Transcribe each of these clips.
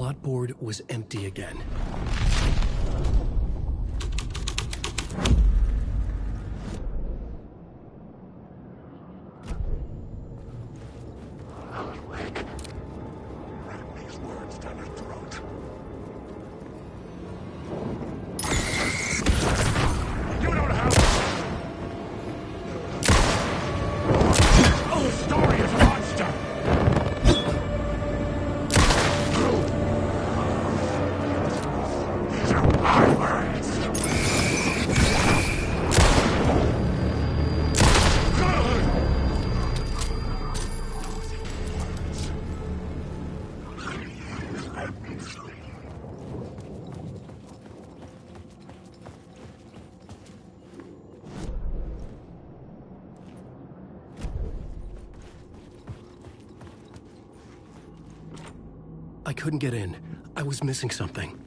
plot board was empty again. I couldn't get in. I was missing something.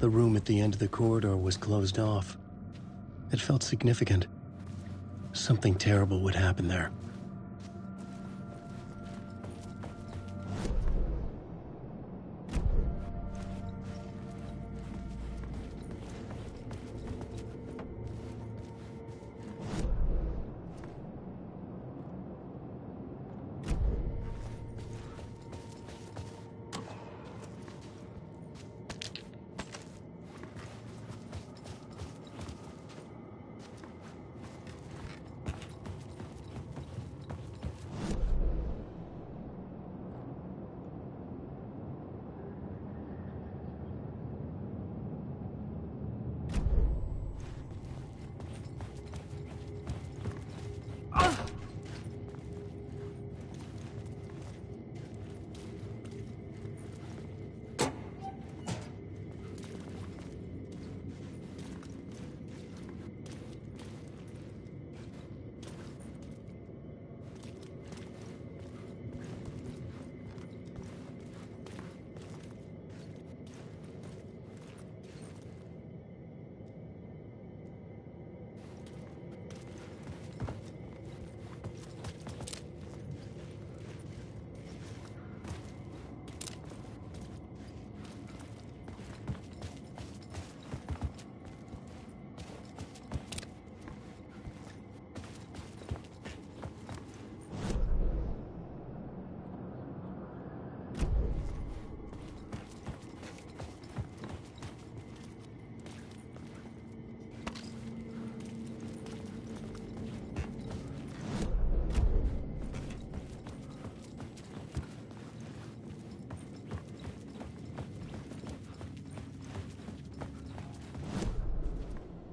The room at the end of the corridor was closed off. It felt significant. Something terrible would happen there.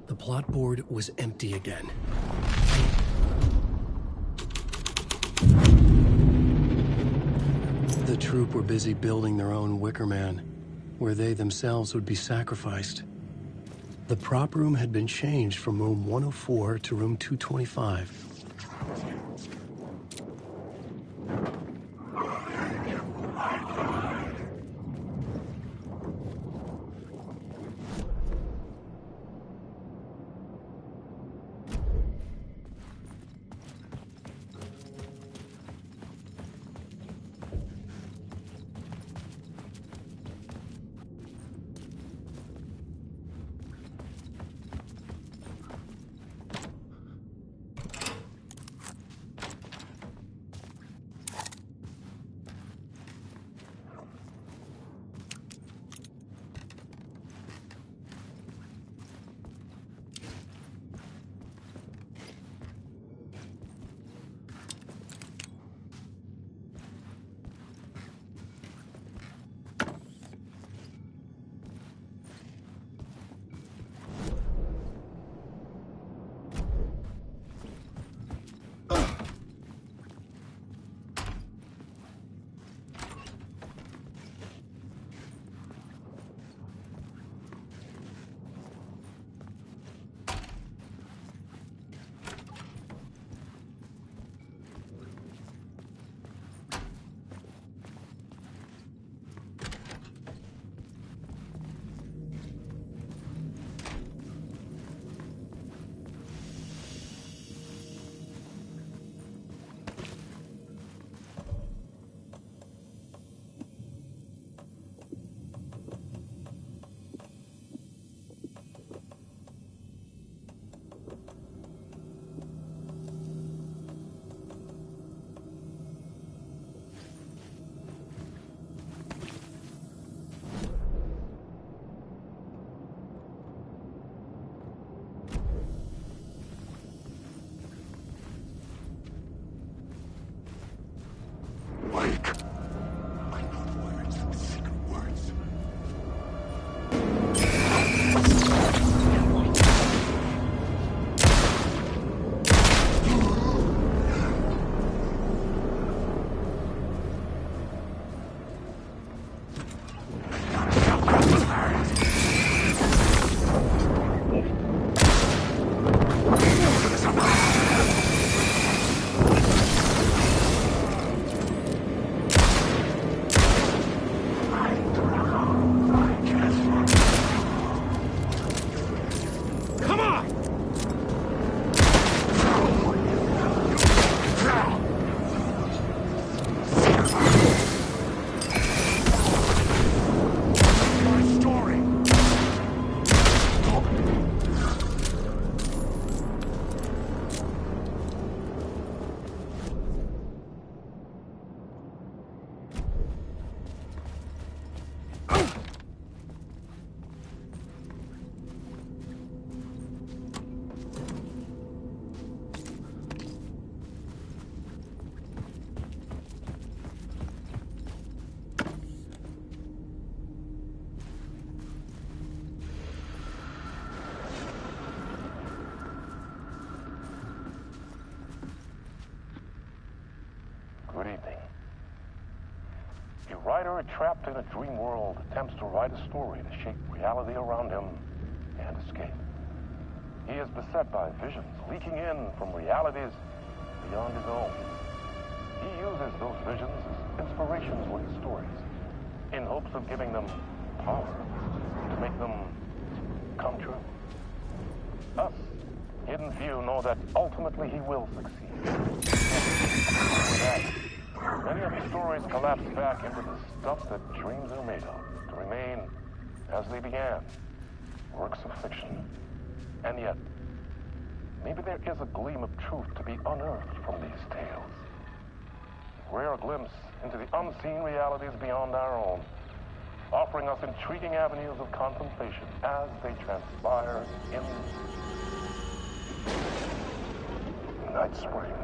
The plot board was empty again. The troupe were busy building their own Wicker Man, where they themselves would be sacrificed. The prop room had been changed from room 104 to room 225. A writer trapped in a dream world attempts to write a story to shape reality around him and escape. He is beset by visions leaking in from realities beyond his own. He uses those visions as inspirations for his stories, in hopes of giving them power to make them come true. Us, hidden few, know that ultimately he will succeed. For that, many of his stories collapse back into the stuff that dreams are made of, to remain as they began, works of fiction. And yet, maybe there is a gleam of truth to be unearthed from these tales. A rare glimpse into the unseen realities beyond our own, offering us intriguing avenues of contemplation as they transpire in Night Springs.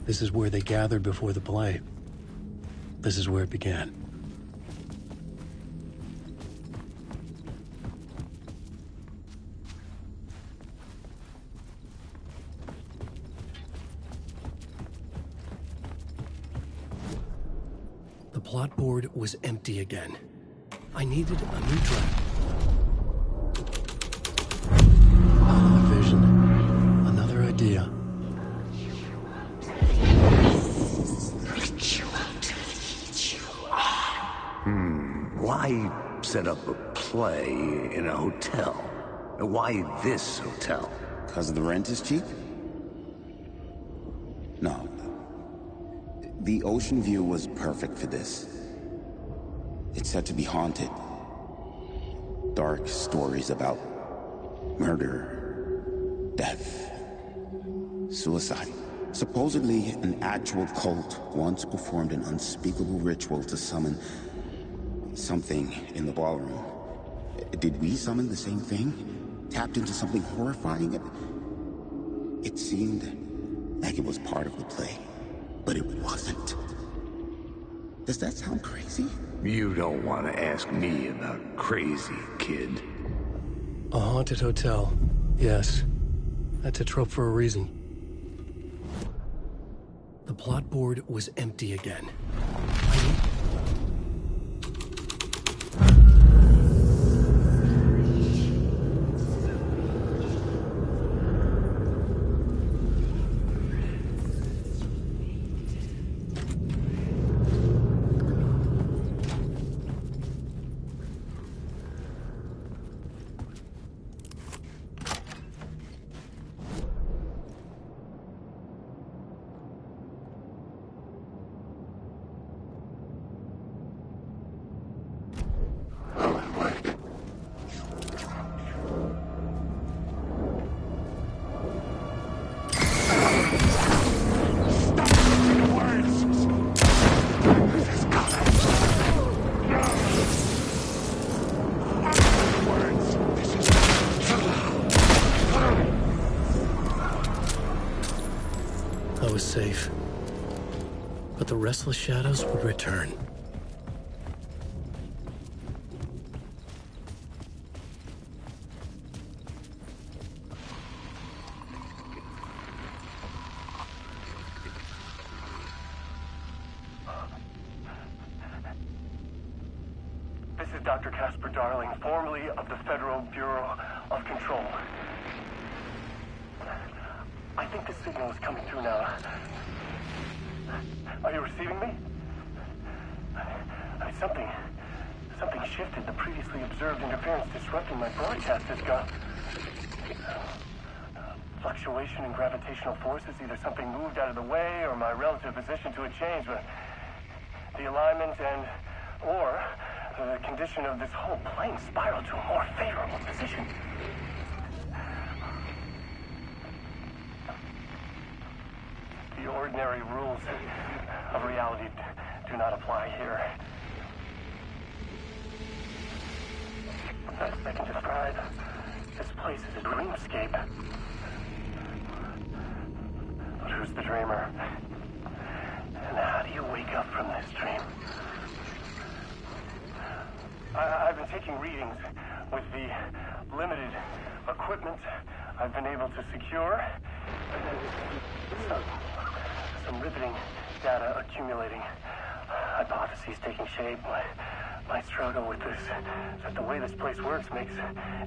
This is where they gathered before the play. This is where it began. The plot board was empty again. I needed a new draft. Ah, vision. Another idea. Why set up a play in a hotel? Why this hotel? Because the rent is cheap? No. The ocean view was perfect for this. It's said to be haunted. Dark stories about murder, death, suicide. Supposedly, an actual cult once performed an unspeakable ritual to summon something in the ballroom. Did we summon the same thing? Tapped into something horrifying? It seemed like it was part of the play, but it wasn't. Does that sound crazy? You don't want to ask me about crazy, kid. A haunted hotel. Yes. That's a trope for a reason. The plot board was empty again. I was safe. But the restless shadows would return. This is Dr. Casper Darling, formerly of the Federal Bureau of Control. I think the signal is coming through now. Are you receiving me? Something shifted. The previously observed interference disrupting my broadcast has gone. Fluctuation in gravitational forces. Either something moved out of the way or my relative position to it changed. But the alignment or the condition of this whole plane spiraled to a more favorable position. The ordinary rules of reality do not apply here. Best I can describe this place as a dreamscape. But who's the dreamer? And how do you wake up from this dream? I've been taking readings with the limited equipment I've been able to secure. Some riveting data accumulating. Hypotheses taking shape. My struggle with this is that the way this place works makes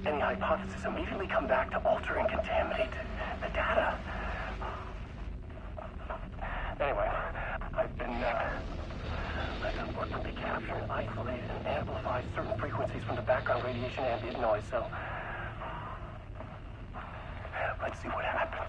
any hypothesis immediately come back to alter and contaminate the data. Anyway, I've been working to capture and isolate and amplify certain frequencies from the background radiation ambient noise, so let's see what happens.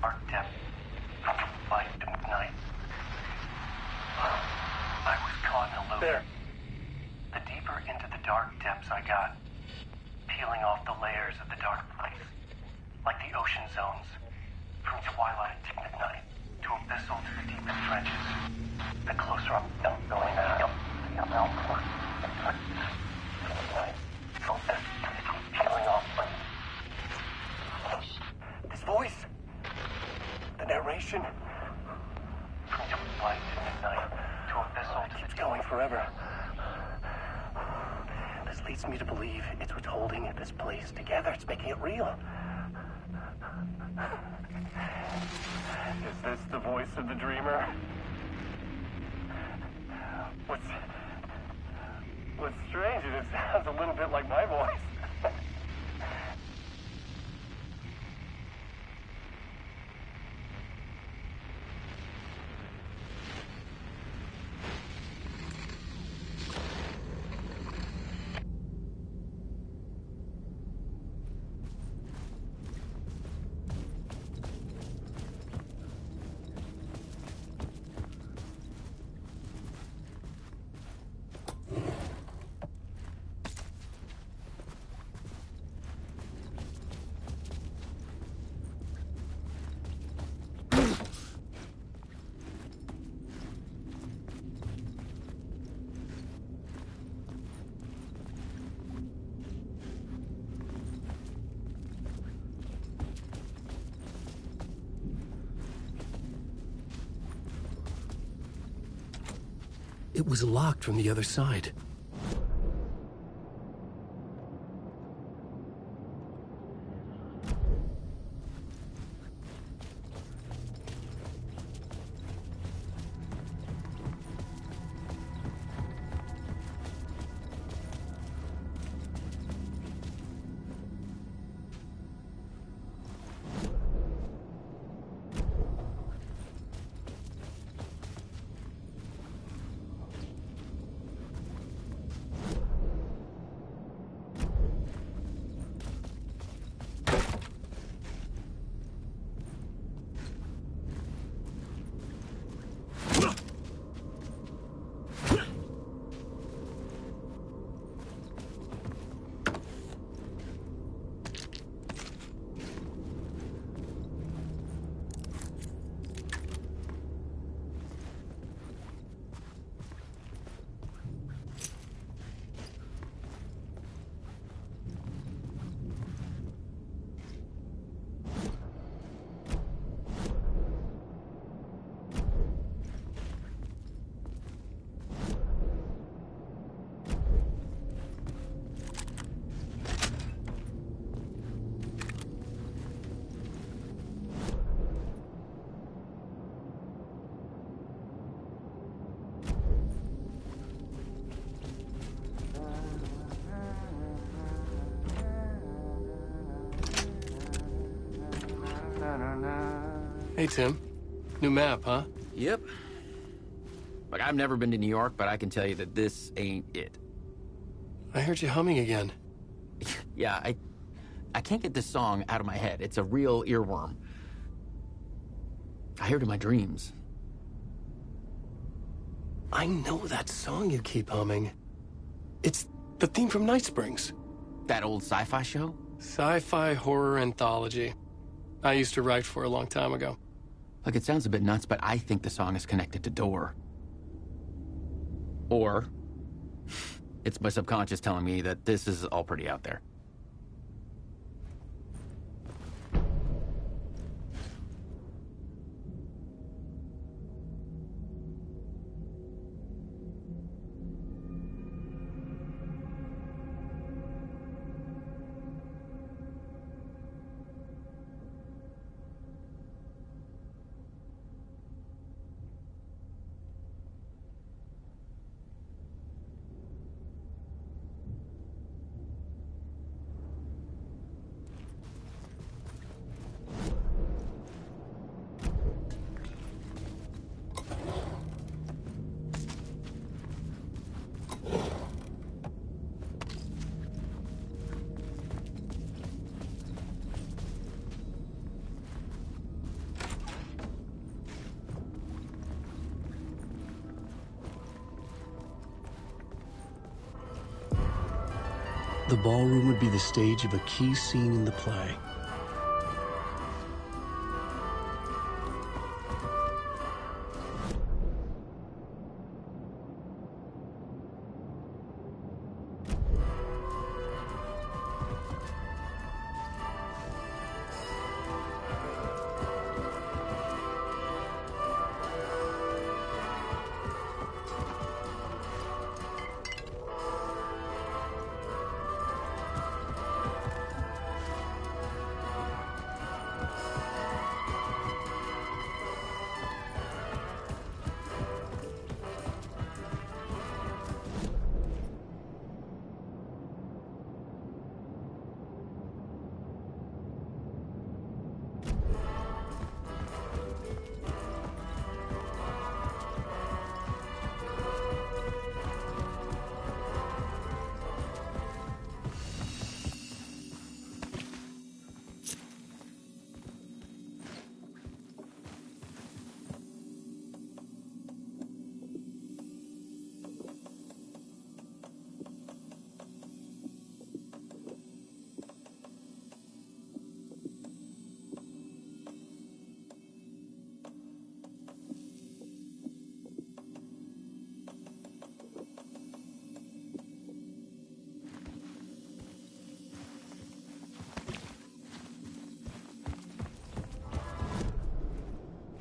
Arc temp 5 to 9. loop. There. The deeper into the dark depths I got, peeling off the layers of the dark place, like the ocean zones, from twilight to midnight, to abyssal to the deepest trenches. The closer I'm going now, peeling off. This voice, the narration, from twilight to midnight, to abyssal to the going forever. This leads me to believe it's what's holding this place together. It's making it real. Is this the voice of the dreamer? What's strange is it sounds a little bit like my voice. It was locked from the other side. Hey, Tim. New map, huh? Yep. Like, I've never been to New York, but I can tell you that this ain't it. I heard you humming again. Yeah, I can't get this song out of my head. It's a real earworm. I hear it in my dreams. I know that song you keep humming. It's the theme from Night Springs. That old sci-fi show? Sci-fi horror anthology. I used to write for a long time ago. Like, it sounds a bit nuts, but I think the song is connected to Door. Or it's my subconscious telling me that this is all pretty out there. The ballroom would be the stage of a key scene in the play.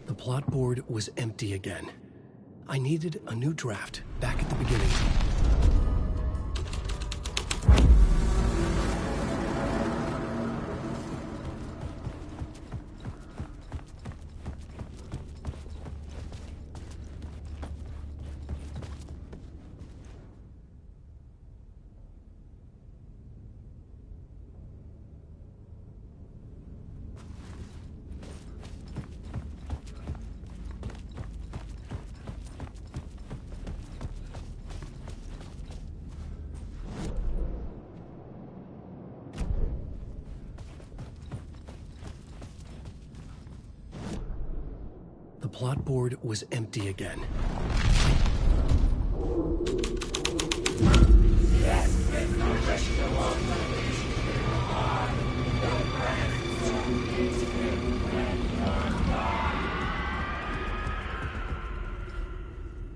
The plot board was empty again. I needed a new draft back at the beginning. The plot board was empty again.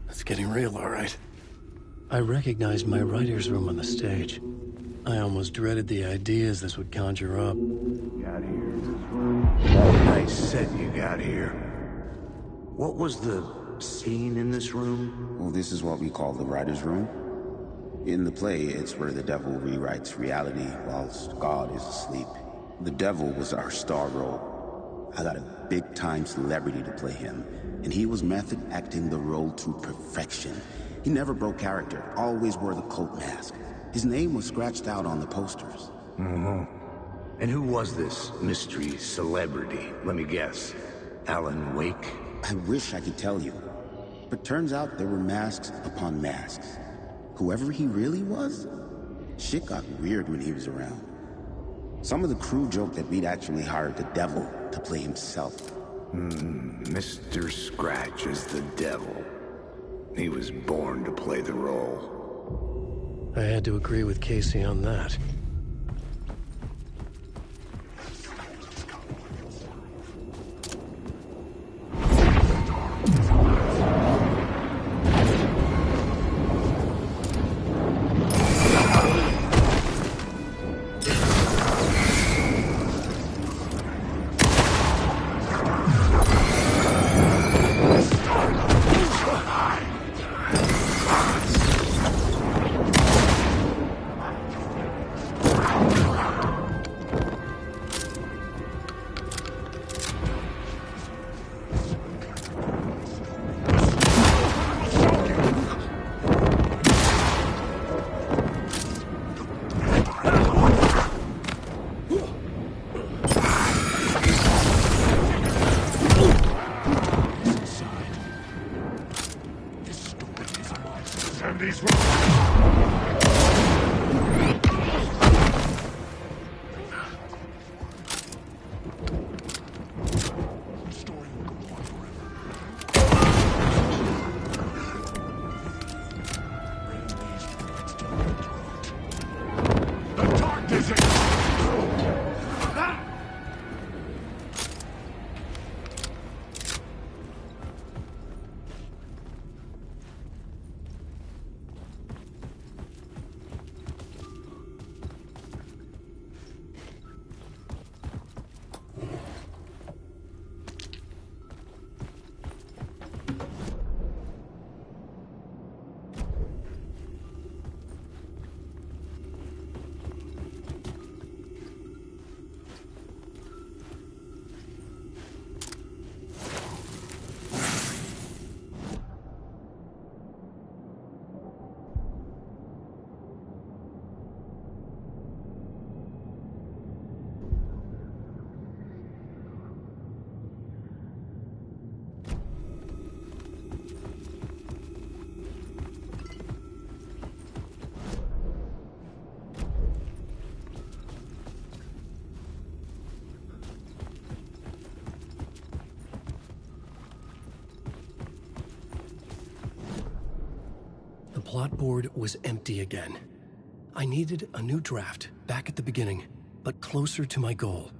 It's getting real, all right. I recognized my writer's room on the stage. I almost dreaded the ideas this would conjure up. Got here. Nice set you got here. What was the scene in this room? Well, this is what we call the writer's room. In the play, it's where the devil rewrites reality whilst God is asleep. The devil was our star role. I got a big-time celebrity to play him, and he was method acting the role to perfection. He never broke character, always wore the cult mask. His name was scratched out on the posters. Mm-hmm. And who was this mystery celebrity? Let me guess. Alan Wake? I wish I could tell you, but turns out there were masks upon masks. Whoever he really was, shit got weird when he was around. Some of the crew joked that we'd actually hired the devil to play himself. Mr. Scratch is the devil. He was born to play the role. I had to agree with Casey on that. The plot board was empty again. I needed a new draft, back at the beginning, but closer to my goal.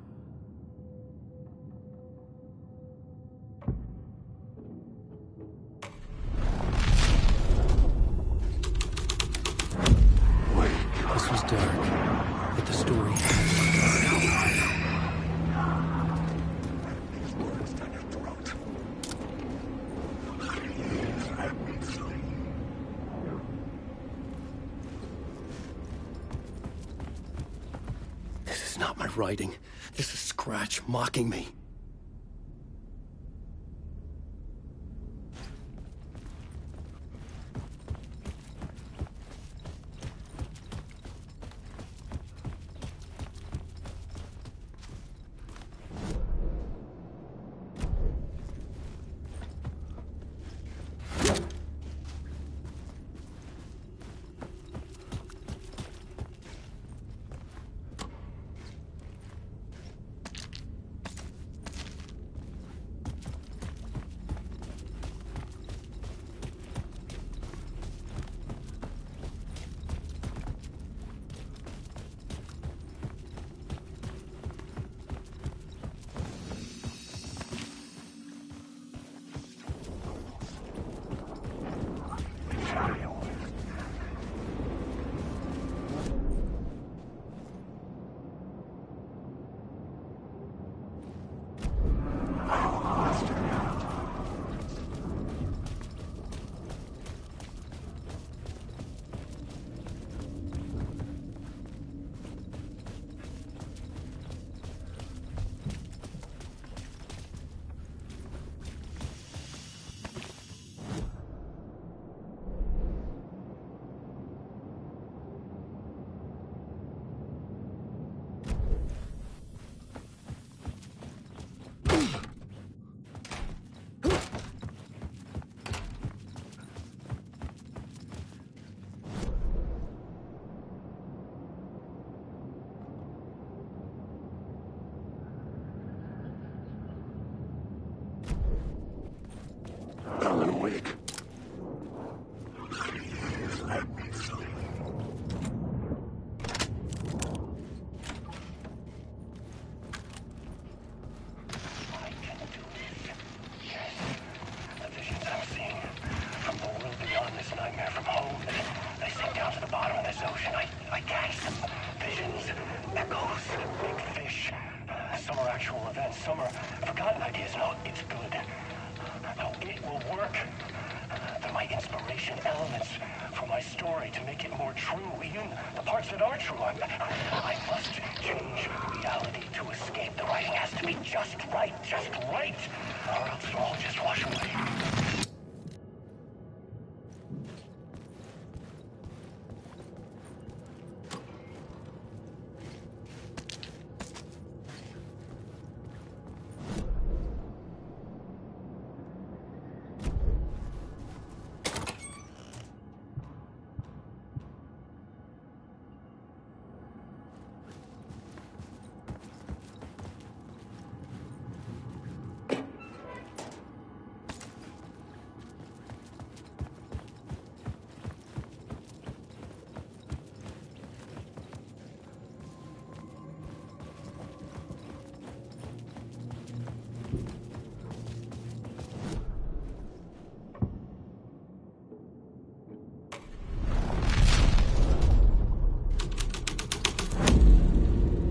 This was dark, but the story This is not my writing. This is Scratch mocking me.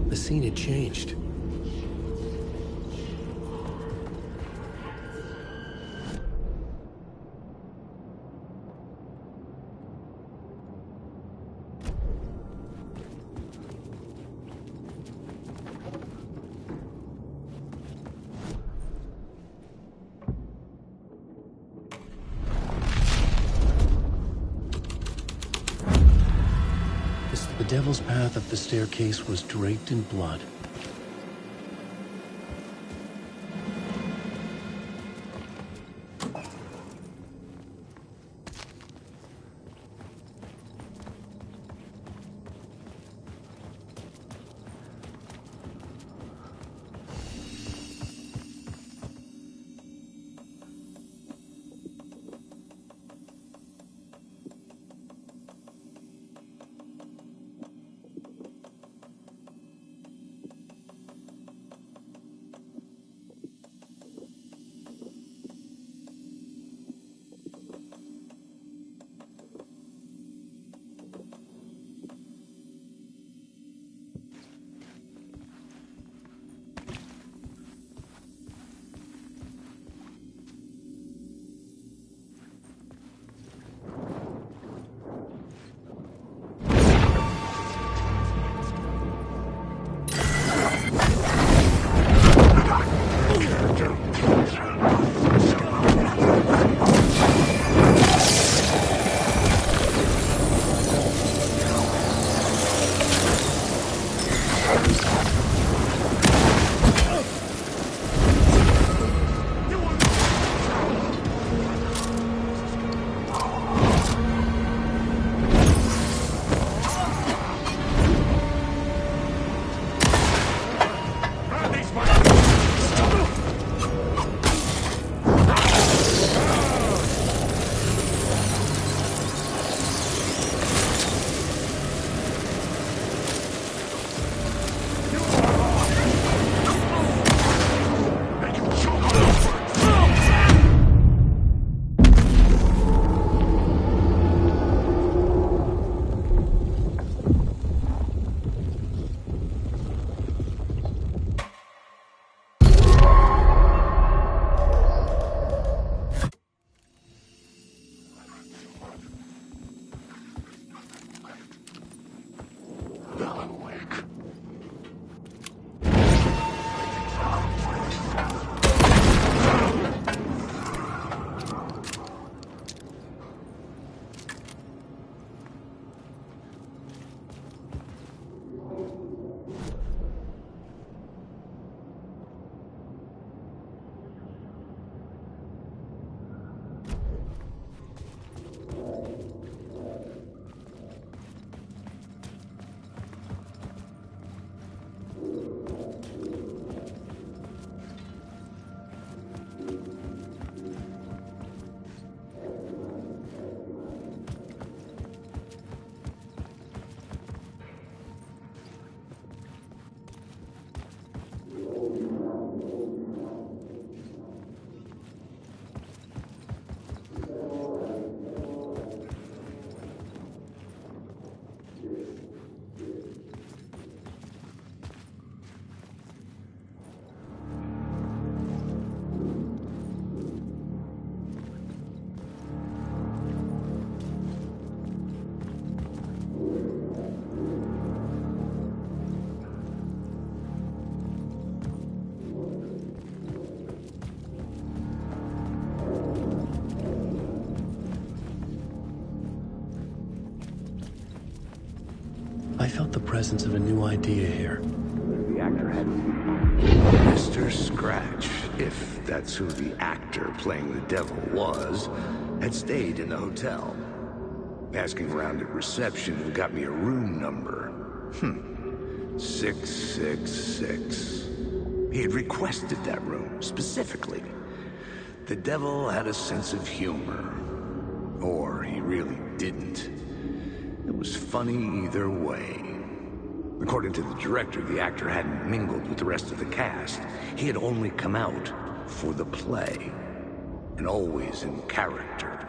The scene had changed. The devil's path up the staircase was draped in blood. I felt the presence of a new idea here. The actor had... Mr. Scratch, if that's who the actor playing the devil was, had stayed in the hotel. Asking around at reception got me a room number. 666. He had requested that room, specifically. The devil had a sense of humor. Or he really didn't. It was funny either way. According to the director, the actor hadn't mingled with the rest of the cast. He had only come out for the play. And always in character.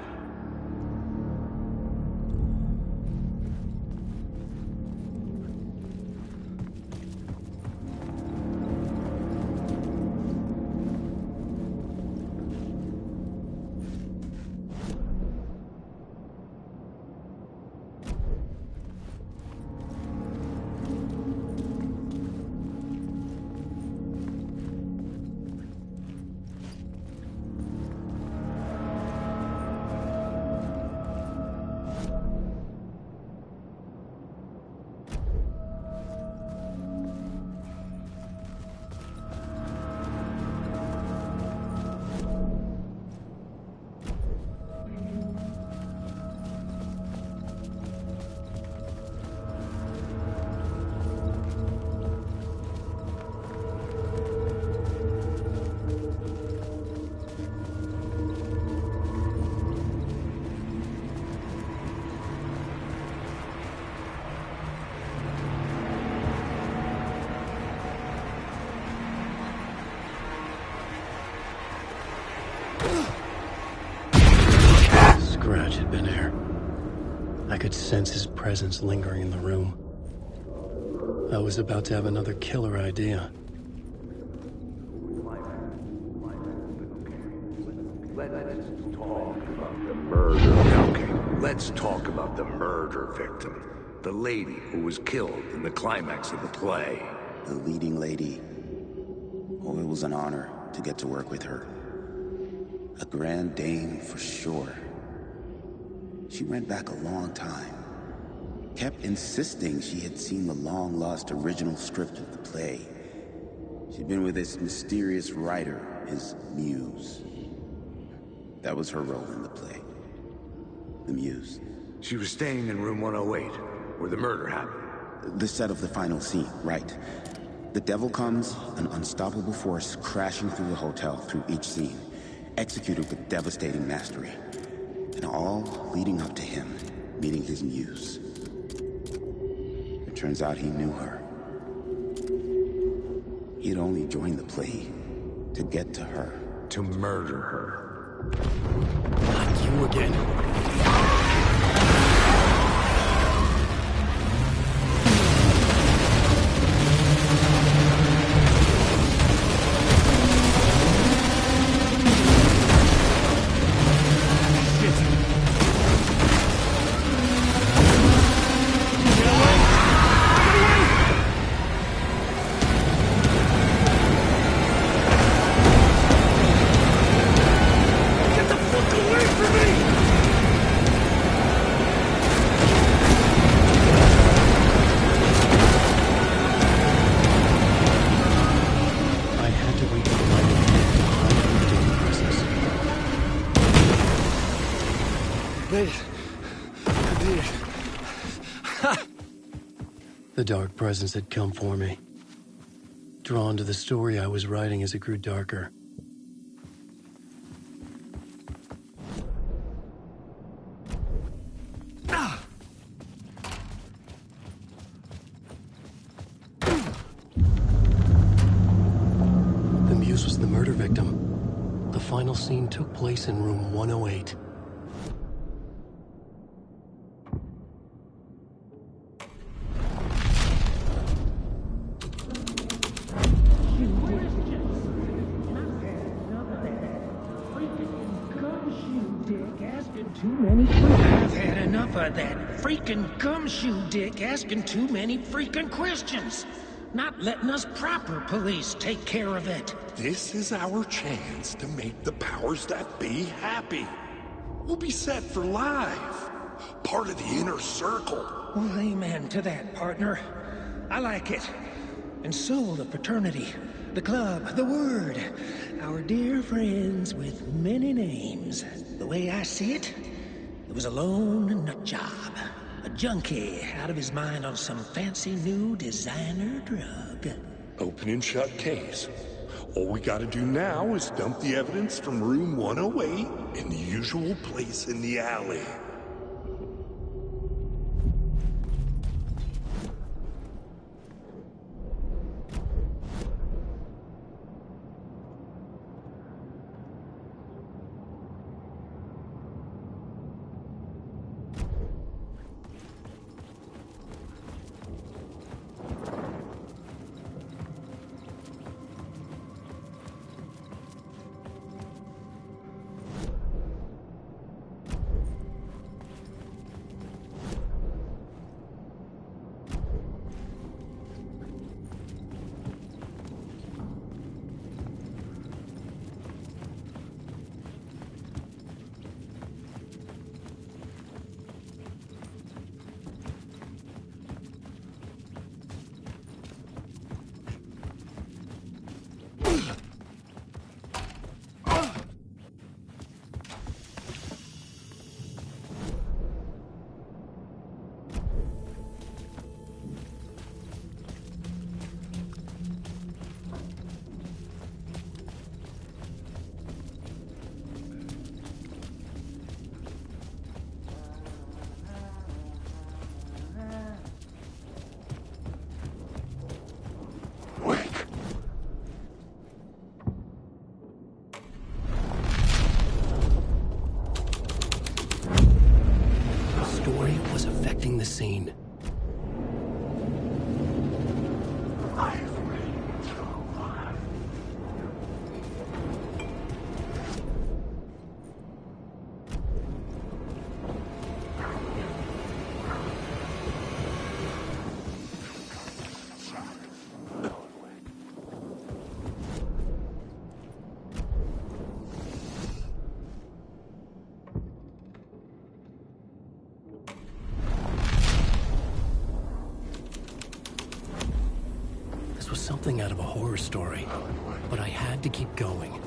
Scratch had been here. I could sense his presence lingering in the room. I was about to have another killer idea. Let's talk about the murder victim. The lady who was killed in the climax of the play. The leading lady. Oh, it was an honor to get to work with her. A grand dame for sure. She went back a long time. Kept insisting she had seen the long-lost original script of the play. She'd been with this mysterious writer, his muse. That was her role in the play. The muse. She was staying in room 108, where the murder happened. The set of the final scene, right. The devil comes, an unstoppable force crashing through the hotel through each scene, executed with devastating mastery. And all leading up to him meeting his muse. It turns out he knew her. He'd only joined the play to get to her. To murder her. Not you again. The dark presence had come for me, drawn to the story I was writing as it grew darker. The muse was the murder victim. The final scene took place in room 108. I've had enough of that freaking gumshoe dick asking too many freaking questions. Not letting us proper police take care of it. This is our chance to make the powers that be happy. We'll be set for life. Part of the inner circle. Well, amen to that, partner. I like it. And so the fraternity, the club, the word. Our dear friends with many names. The way I see it, it was a lone nut job. A junkie out of his mind on some fancy new designer drug. Open and shut case. All we gotta do now is dump the evidence from room 108 in the usual place in the alley. The scene. Something out of a horror story, but I had to keep going.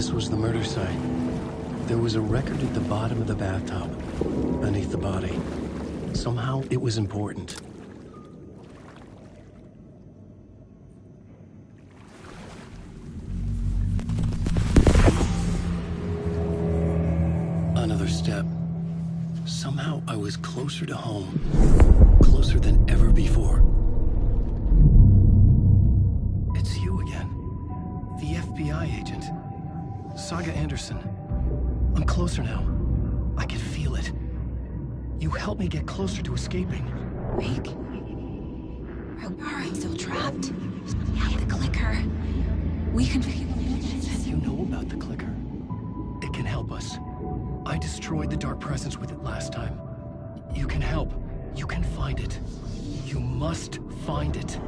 This was the murder site. There was a record at the bottom of the bathtub, beneath the body. Somehow, it was important. Another step. Somehow, I was closer to home. Closer than ever before. It's you again. The FBI agent. Saga Anderson. I'm closer now. I can feel it. You helped me get closer to escaping. Rick? Are we still trapped? Yeah, the clicker. We can figure it. You know about the clicker. It can help us. I destroyed the dark presence with it last time. You can help. You can find it. You must find it.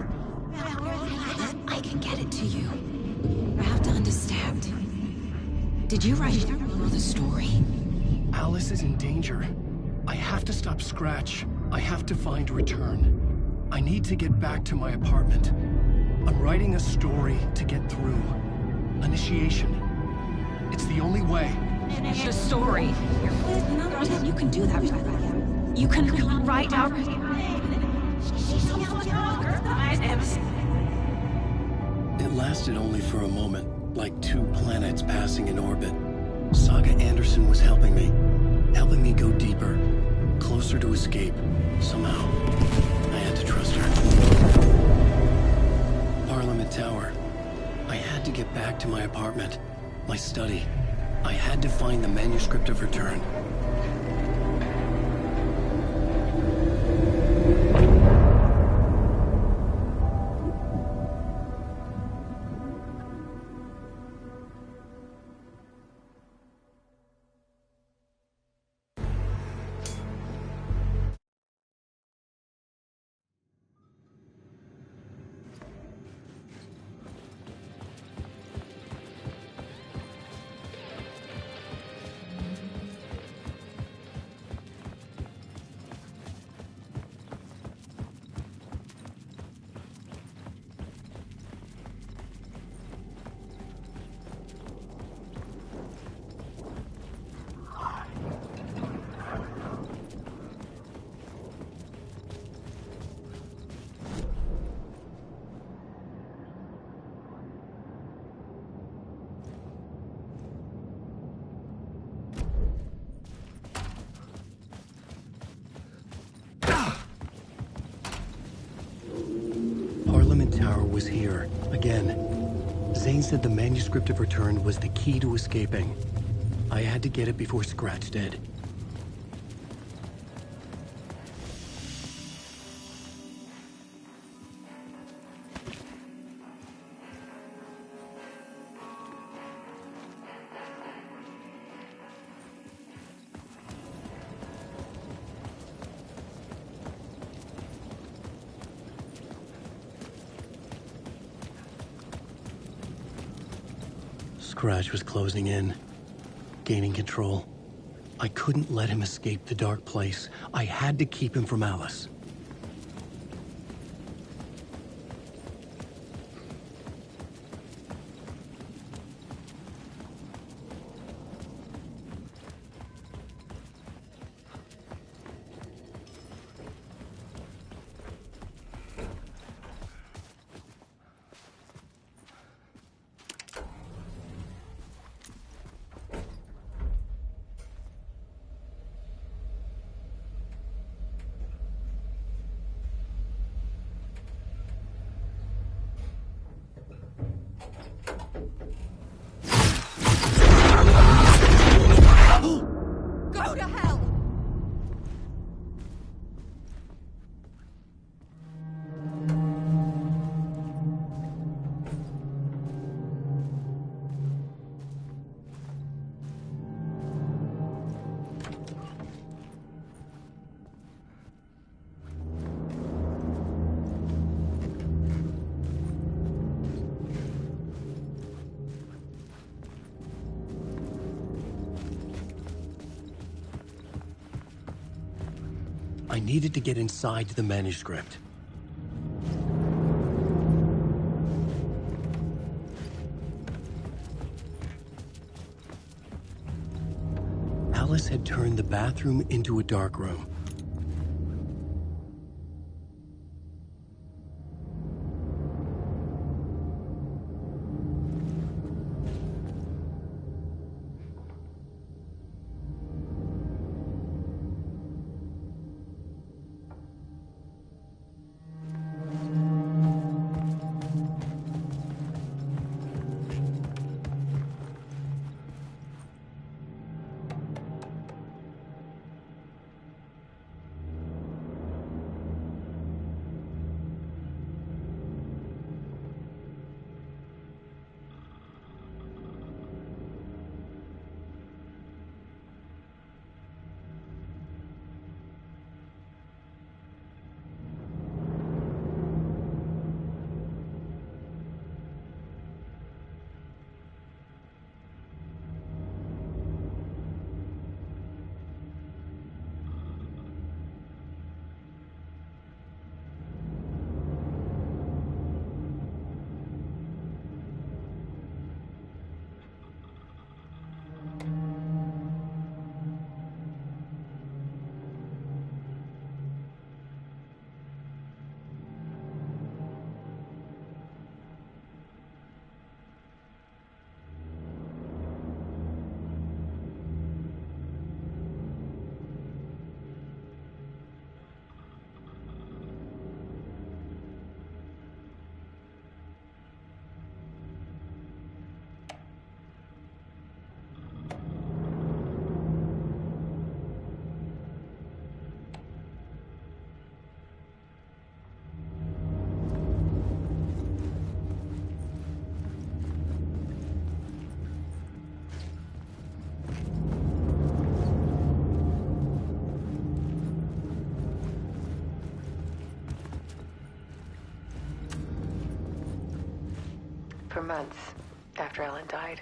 I can get it to you. I have to understand. Did you write the story? Alice is in danger. I have to stop Scratch. I have to find Return. I need to get back to my apartment. I'm writing a story to get through. Initiation. It's the only way. The story. You can do that. You can write out. It lasted only for a moment, like two planets passing in orbit. Saga Anderson was helping me go deeper, closer to escape. Somehow, I had to trust her. Parliament Tower. I had to get back to my apartment, my study. I had to find the manuscript of Return. Tower was here, again. Zane said the manuscript of Return was the key to escaping. I had to get it before Scratch did. Scratch was closing in, gaining control. I couldn't let him escape the dark place. I had to keep him from Alice. Go to hell! I needed to get inside the manuscript. turn the bathroom into a dark room. For months after Ellen died,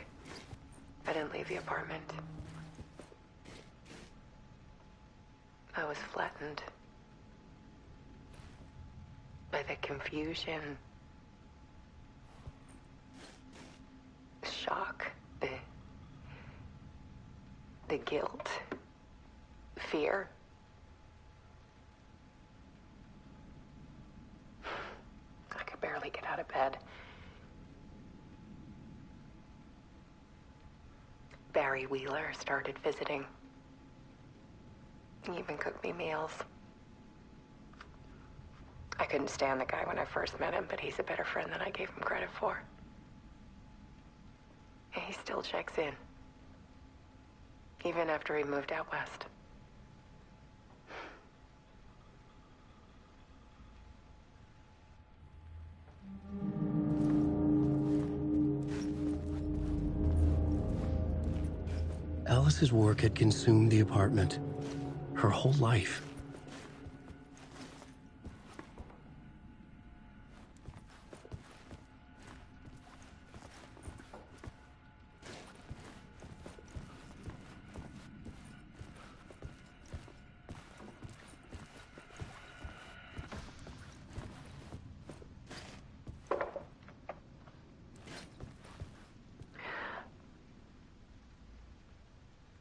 I didn't leave the apartment. I was flattened by the confusion, shock, the guilt, fear. I could barely get out of bed. Barry Wheeler started visiting. He even cooked me meals. I couldn't stand the guy when I first met him, but he's a better friend than I gave him credit for. And he still checks in, even after he moved out west. Alice's work had consumed the apartment. Her whole life.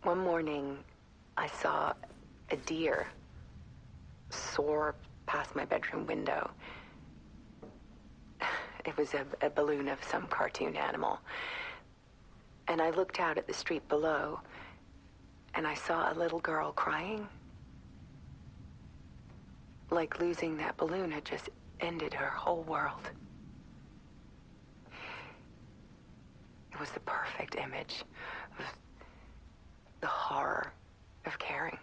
One morning, I saw a deer soar past my bedroom window. It was a balloon of some cartoon animal. And I looked out at the street below, and I saw a little girl crying. Like losing that balloon had just ended her whole world. It was the perfect image of the horror of caring.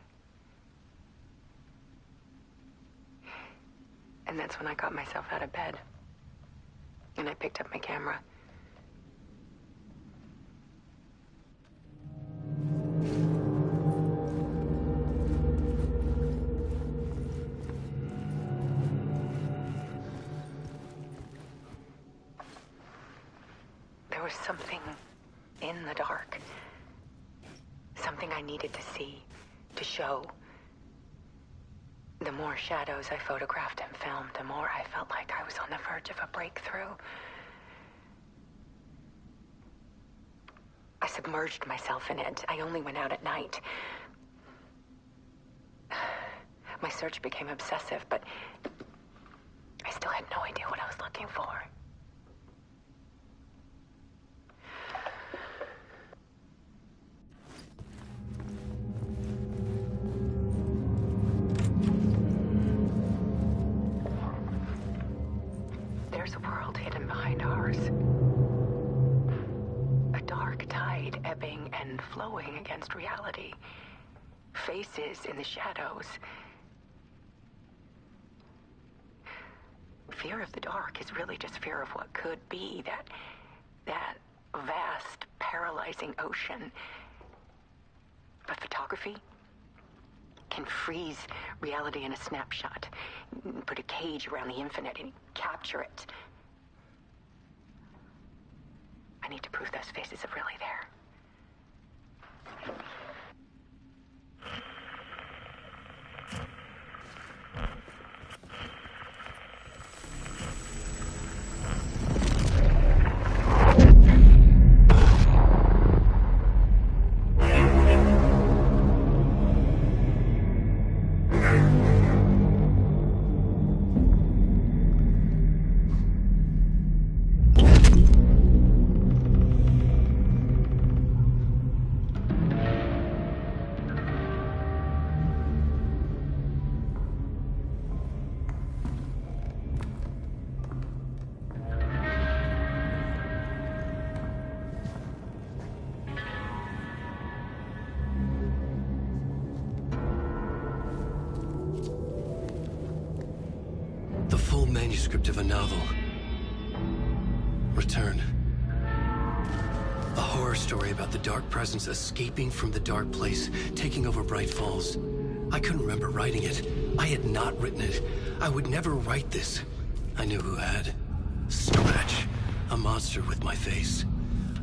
And that's when I got myself out of bed. And I picked up my camera. There was something in the dark. Something I needed to see, to show. The more shadows I photographed and filmed, the more I felt like I was on the verge of a breakthrough. I submerged myself in it. I only went out at night. My search became obsessive, but I still had no idea what I was looking for. There's a world hidden behind ours. A dark tide ebbing and flowing against reality. Faces in the shadows. Fear of the dark is really just fear of what could be, that vast, paralyzing ocean. But photography can freeze reality in a snapshot, put a cage around the infinite and capture it. I need to prove those faces are really there. The full manuscript of a novel. Return. A horror story about the dark presence escaping from the dark place, taking over Bright Falls. I couldn't remember writing it. I had not written it. I would never write this. I knew who had. Scratch. A monster with my face.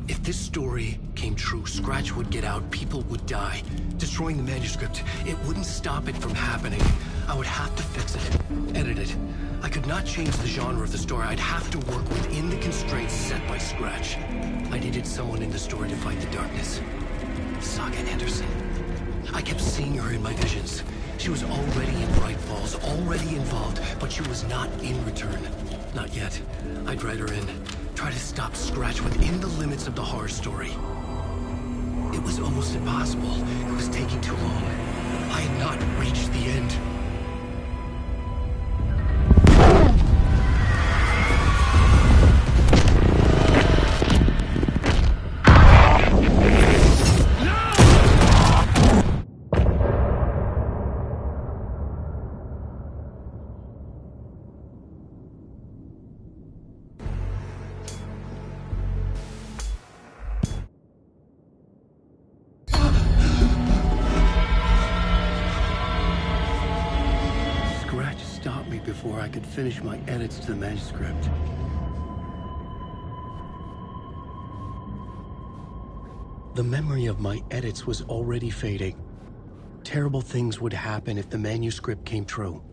If this story came true, Scratch would get out, people would die. Destroying the manuscript, it wouldn't stop it from happening. I would have to fix it, edit it. I could not change the genre of the story. I'd have to work within the constraints set by Scratch. I needed someone in the story to fight the darkness. Saga Anderson. I kept seeing her in my visions. She was already in Bright Falls, already involved, but she was not in Return. Not yet. I'd write her in. Try to stop Scratch within the limits of the horror story. It was almost impossible. It was taking too long. I had not reached the end. Before I could finish my edits to the manuscript. The memory of my edits was already fading. Terrible things would happen if the manuscript came true.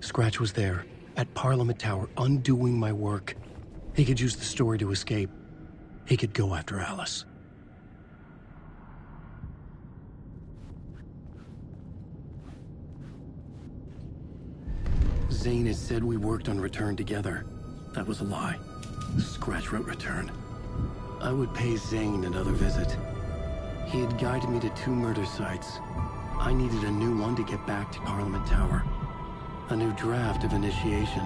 Scratch was there, at Parliament Tower, undoing my work. He could use the story to escape. He could go after Alice. Zane had said we worked on Return together. That was a lie. Scratch wrote Return. I would pay Zane another visit. He had guided me to 2 murder sites. I needed a new one to get back to Parliament Tower. A new draft of initiation.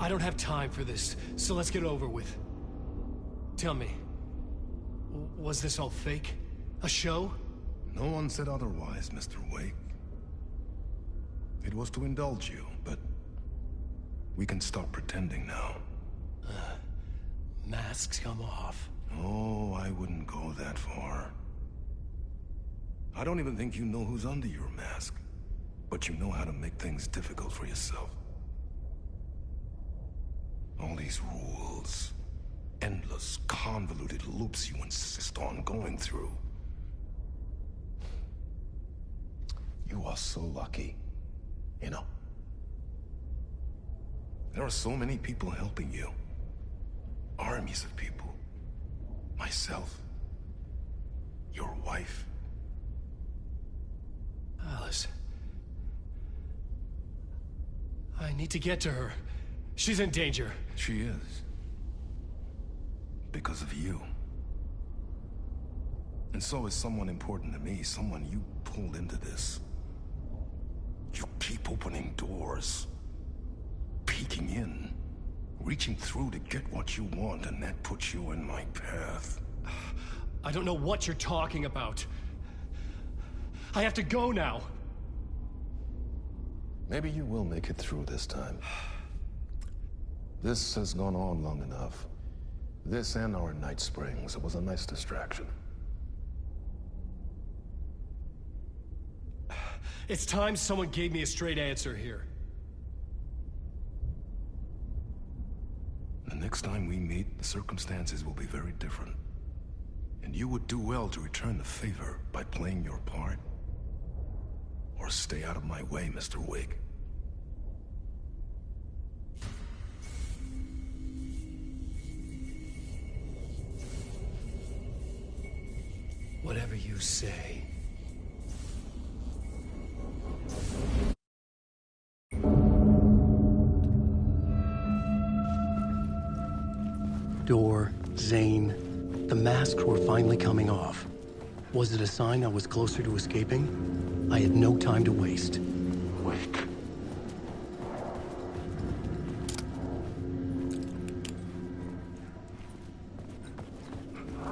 I don't have time for this, so let's get over with. Tell me, was this all fake? A show? No one said otherwise, Mr. Wake. It was to indulge you, but we can stop pretending now. Masks come off. Oh, I wouldn't go that far. I don't even think you know who's under your mask, but you know how to make things difficult for yourself. All these rules, endless, convoluted loops you insist on going through. You are so lucky, you know. There are so many people helping you. Armies of people. Myself. Your wife. Alice. I need to get to her. She's in danger. She is. Because of you. And so is someone important to me, someone you pulled into this. You keep opening doors. Peeking in. Reaching through to get what you want, and that puts you in my path. I don't know what you're talking about. I have to go now. Maybe you will make it through this time. This has gone on long enough. This and our Night Springs. It was a nice distraction. It's time someone gave me a straight answer here. The next time we meet, the circumstances will be very different. And you would do well to return the favor by playing your part. Or stay out of my way, Mr. Wake. Whatever you say. Door, Zane, the masks were finally coming off. Was it a sign I was closer to escaping? I had no time to waste. Wake.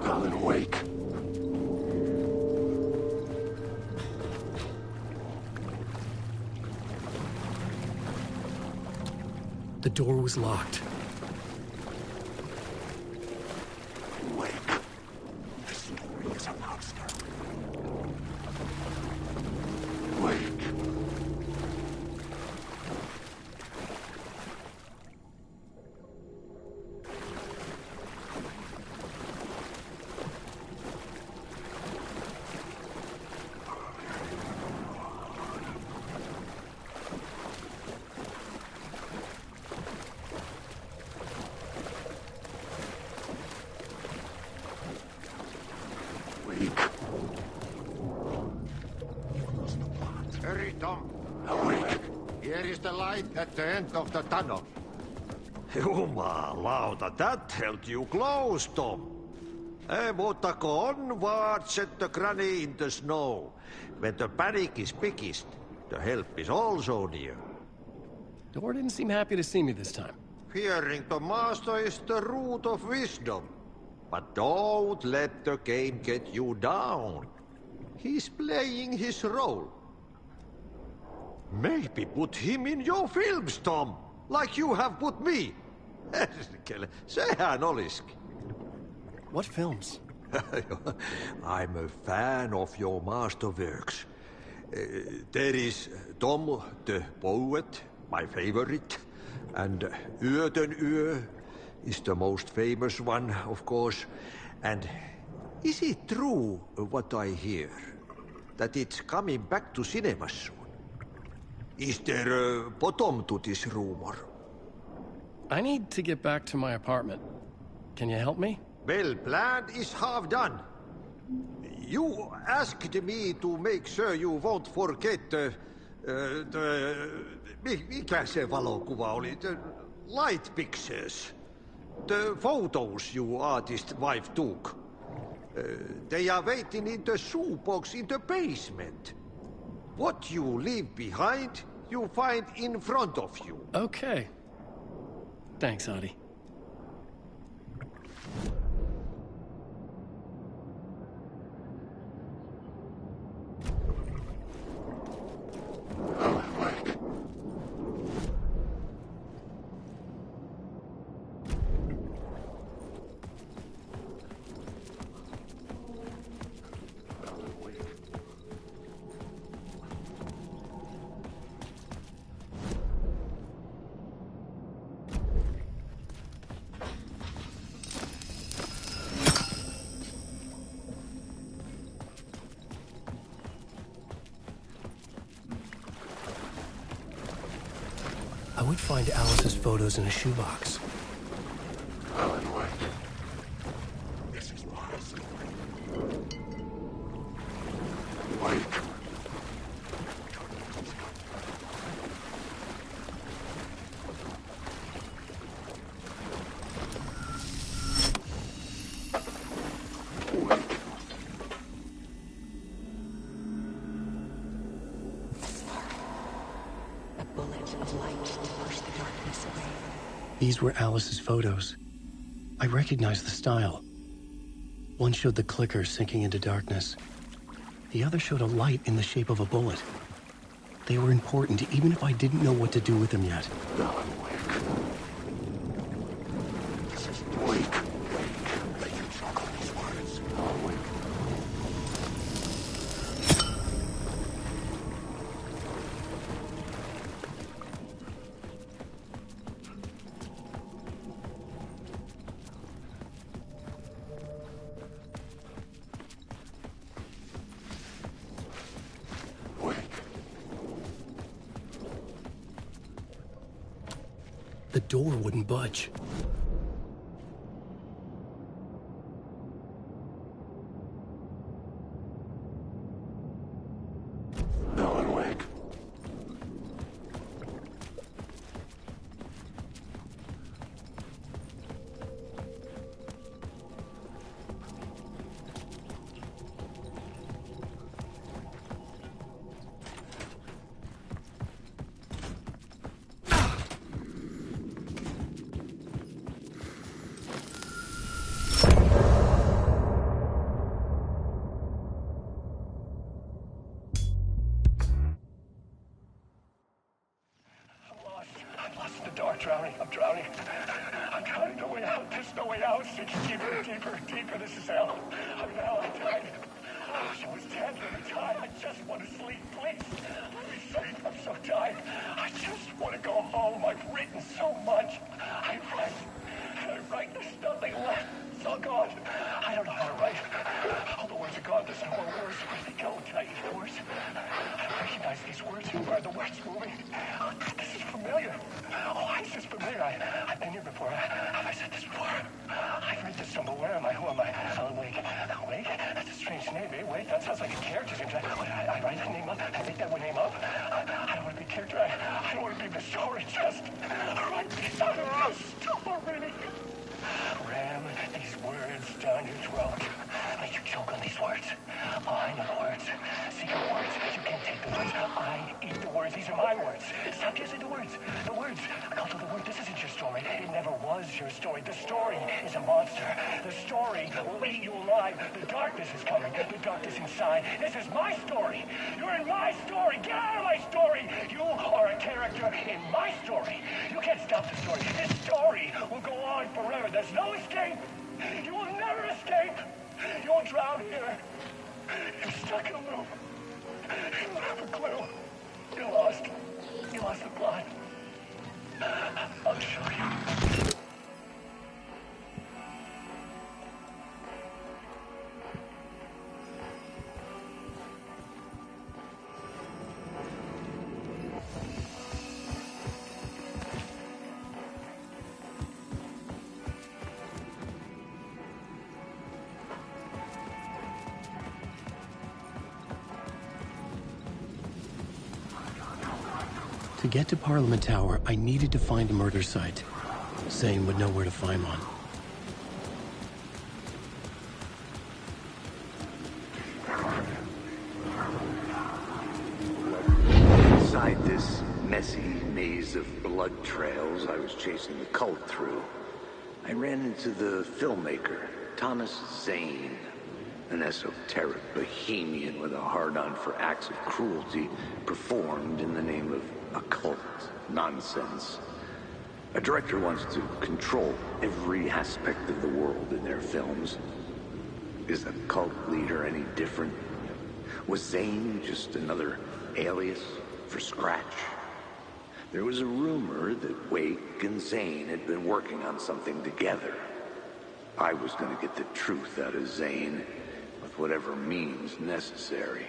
Alan Wake. The door was locked. Hurry, Tom. Here is the light at the end of the tunnel. Jumalauta, that held you close, Tom. Mutta go onward, set the granny in the snow. When the panic is biggest, the help is also near. Door didn't seem happy to see me this time. Fearing the master is the root of wisdom. But don't let the game get you down. He's playing his role. Maybe put him in your films, Tom, like you have put me. Sehän olisikin. What films? I'm a fan of your masterworks. There is Tom the Poet, my favorite, and Yöten Yö is the most famous one, of course. And is it true what I hear, that it's coming back to cinemas soon? Is there a bottom to this rumor? I need to get back to my apartment. Can you help me? Well, plan is half done. You asked me to make sure you won't forget mikä se valokuva oli? The light pictures. The photos your artist wife took. They are waiting in the shoebox in the basement. What you leave behind, you find in front of you. Okay. Thanks, Hiii. I would find Alice's photos in a shoebox. This is my story. Wait. A bullet of light to push the darkness away. These were Alice's photos. I recognized the style. One showed the clicker sinking into darkness. The other showed a light in the shape of a bullet. They were important, even if I didn't know what to do with them yet. Alan Wake. This is Wake. They can chuckle these words. Alan Wake. The door wouldn't budge. Alan Wake. I'm drowning. I'm drowning. No way out. There's no way out. Sinking deeper, deeper, deeper. This is hell. I'm in hell. I died. I was dead. Let me die. I just want to sleep. Please. Let me sleep. I'm so tired. I just want to go home. I've written so much. I write. There's nothing left. It's all gone. I don't know how to write. All the words are gone. There's no more words. Where do they go? Can I use the words? I recognize these words. Where are the words moving? Oh, this is familiar. Oh, why is this familiar? I've been here before. Have I said this before? I've read this somewhere. Where am I? Who am I? Alan Wake. Alan Wake? That's a strange name, eh? Wake? That sounds like a character's name. I write that name up? I make that name up? I don't want to be a character. I don't want to be the story. Just write this out of a story. Ram these words down your throat. Make you choke on these words. Oh, I know the words. Secret words. You can't take the words. I eat the words. These are my words. Stop using the words. The words. I'll do the word. This isn't your story. It never was your story. The story is a monster. The story will eat you alive. The darkness is coming. The darkness inside. This is my story. You're in my story. Get out of my story. You are a character in my story. You can't stop the story. This story will go on forever. There's no escape. You will never escape. You will drown here. You're stuck in a loop. You don't have a clue. You're lost. You lost the plot. I'll show you. To get to Parliament Tower, I needed to find a murder site. Zane would know where to find one. Inside this messy maze maze of blood trails I was chasing the cult through, I ran into the filmmaker, Thomas Zane, an esoteric bohemian with a hard-on for acts of cruelty performed in the name of occult nonsense. A director wants to control every aspect of the world in their films. Is a cult leader any different? Was Zane just another alias for Scratch? There was a rumor that Wake and Zane had been working on something together. I was going to get the truth out of Zane with whatever means necessary.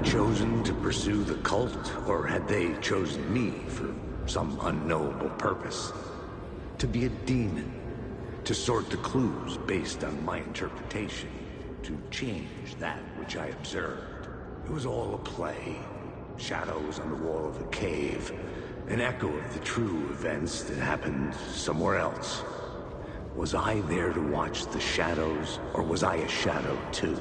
Chosen to pursue the cult, or had they chosen me for some unknowable purpose? To be a demon, to sort the clues based on my interpretation, to change that which I observed. It was all a play. Shadows on the wall of a cave, an echo of the true events that happened somewhere else. Was I there to watch the shadows, or was I a shadow too?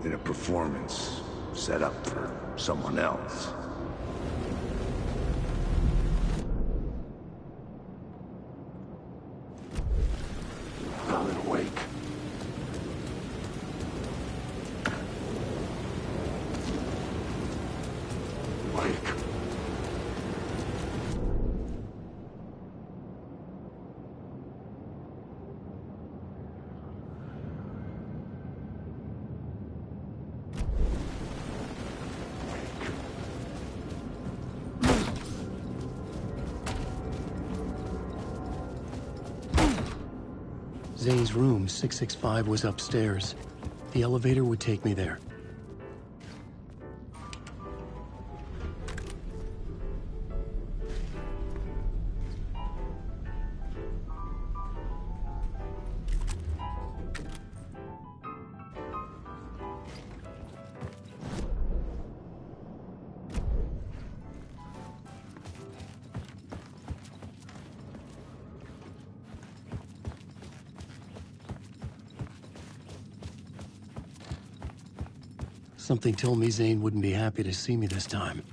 In a performance set up for someone else. Alan Wake. Wake. Zane's room, 665, was upstairs. The elevator would take me there. Something told me Zane wouldn't be happy to see me this time.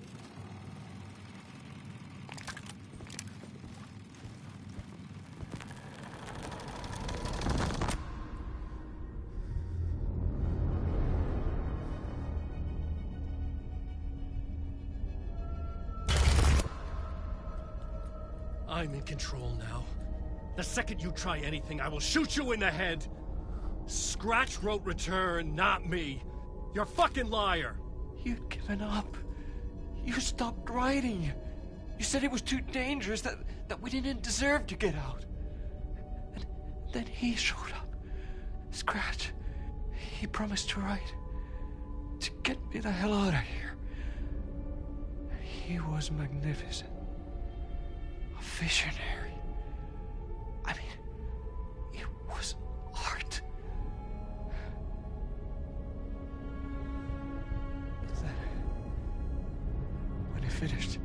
I'm in control now. The second you try anything, I will shoot you in the head! Scratch wrote Return, not me. You're a fucking liar! You'd given up. You stopped writing. You said it was too dangerous, that we didn't deserve to get out. And then he showed up. Scratch. He promised to write. To get me the hell out of here. He was magnificent. A visionary. I mean, it was art. But then, when he finished,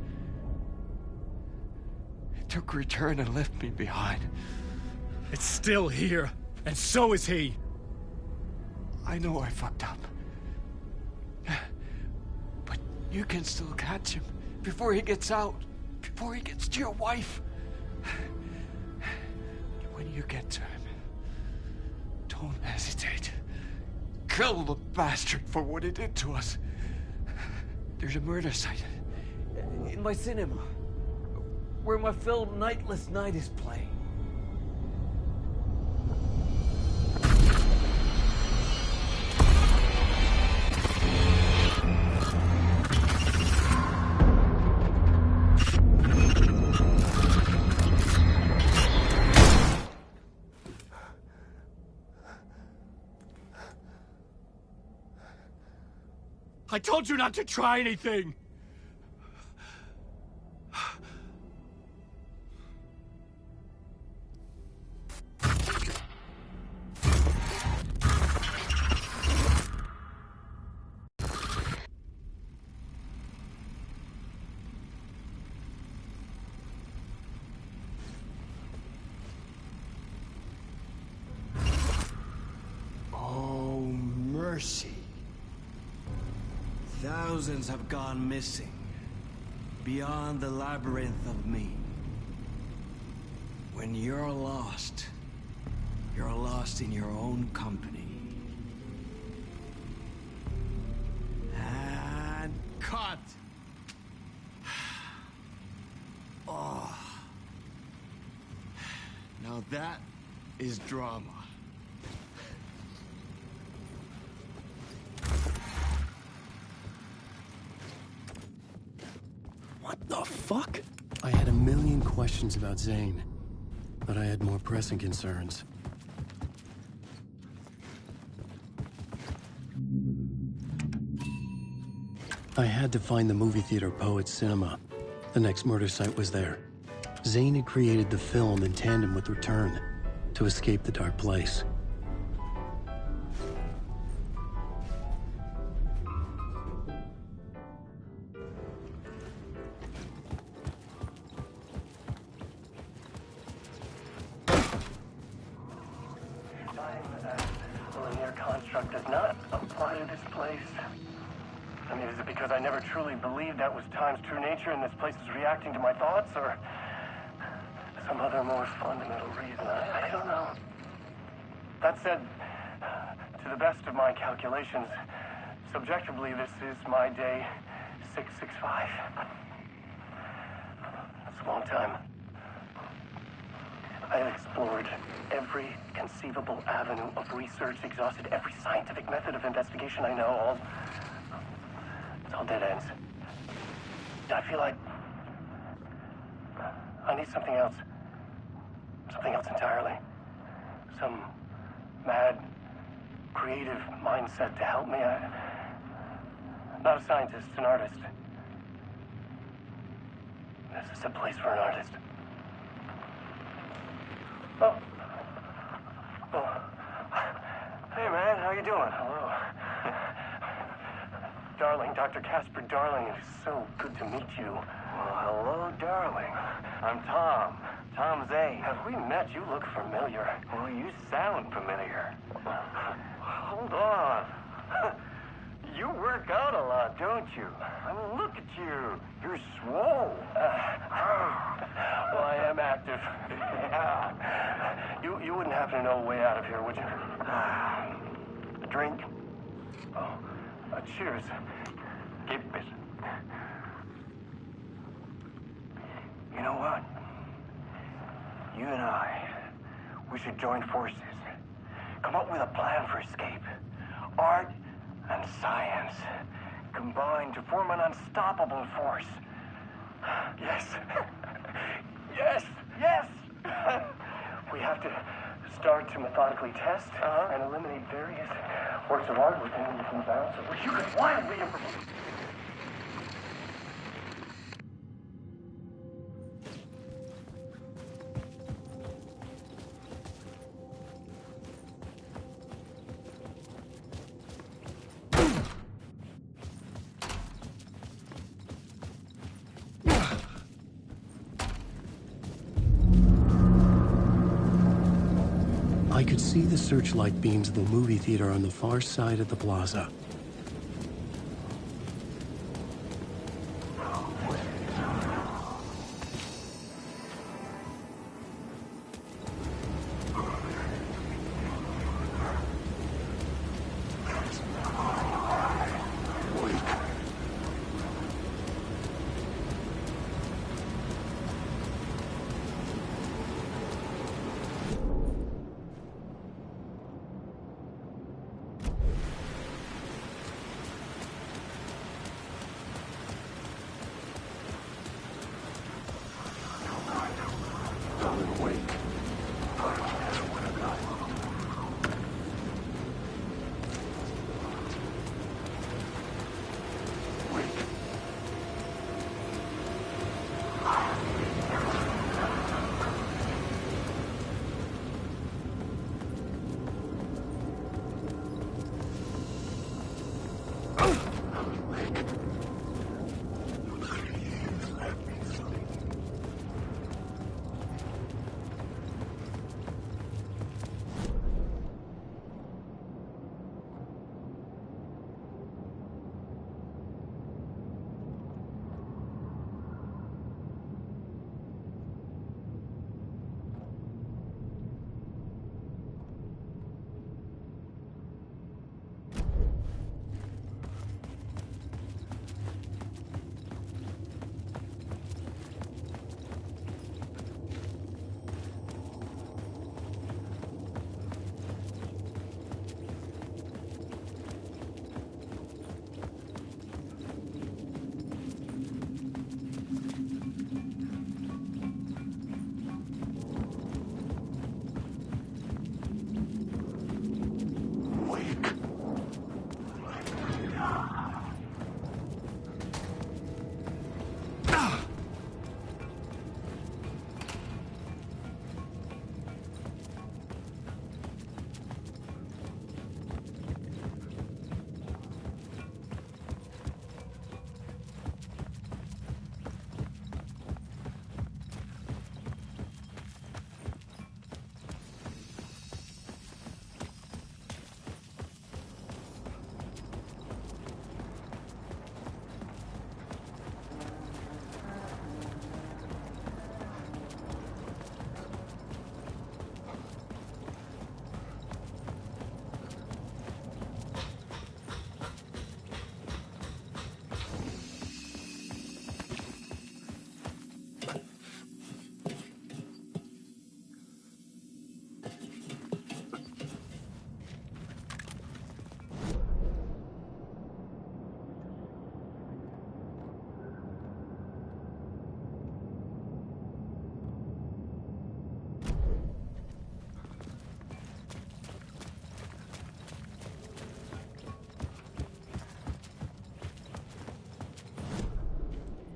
took Return and left me behind. It's still here, and so is he. I know I fucked up. But you can still catch him before he gets out, before he gets to your wife. When you get to him, don't hesitate. Kill the bastard for what he did to us. There's a murder site in my cinema where my film Nightless Night is playing. I told you not to try anything! Oh, mercy. Thousands have gone missing, beyond the labyrinth of me. When you're lost in your own company. And cut! Oh. Now that is drama. What the fuck? I had a million questions about Zane, but I had more pressing concerns. I had to find the movie theater Poets Cinema. The next murder site was there. Zane had created the film in tandem with Return to escape the dark place. Construct does not apply to this place. I mean, is it because I never truly believed that was time's true nature and this place was reacting to my thoughts, or some other more fundamental reason? I don't know. That said, to the best of my calculations, subjectively, this is my day 665. That's a long time. I have explored every conceivable avenue of research, exhausted every scientific method of investigation I know, it's all dead ends. I feel like I need something else. Something else entirely. Some mad, creative mindset to help me. I'm not a scientist, an artist. This is a place for an artist. Oh. Hey, man, how you doing? Hello. Darling, Dr. Casper Darling, it is so good to meet you. Well, hello, darling. I'm Tom. Tom Zane. Have we met? You look familiar. Well, you sound familiar. Hold on. You work out a lot, don't you? I mean, look at you. You're swole. Well, I am active. Yeah. You wouldn't happen to know a way out of here, would you? A drink? Oh, cheers. Keep it. You know what? You and I, we should join forces. Come up with a plan for escape. Art and science combined to form an unstoppable force. Yes. Yes. Yes. We have to start to methodically test and eliminate various works of art within bounds of which you could wildly improve. I could see the searchlight beams of the movie theater on the far side of the plaza.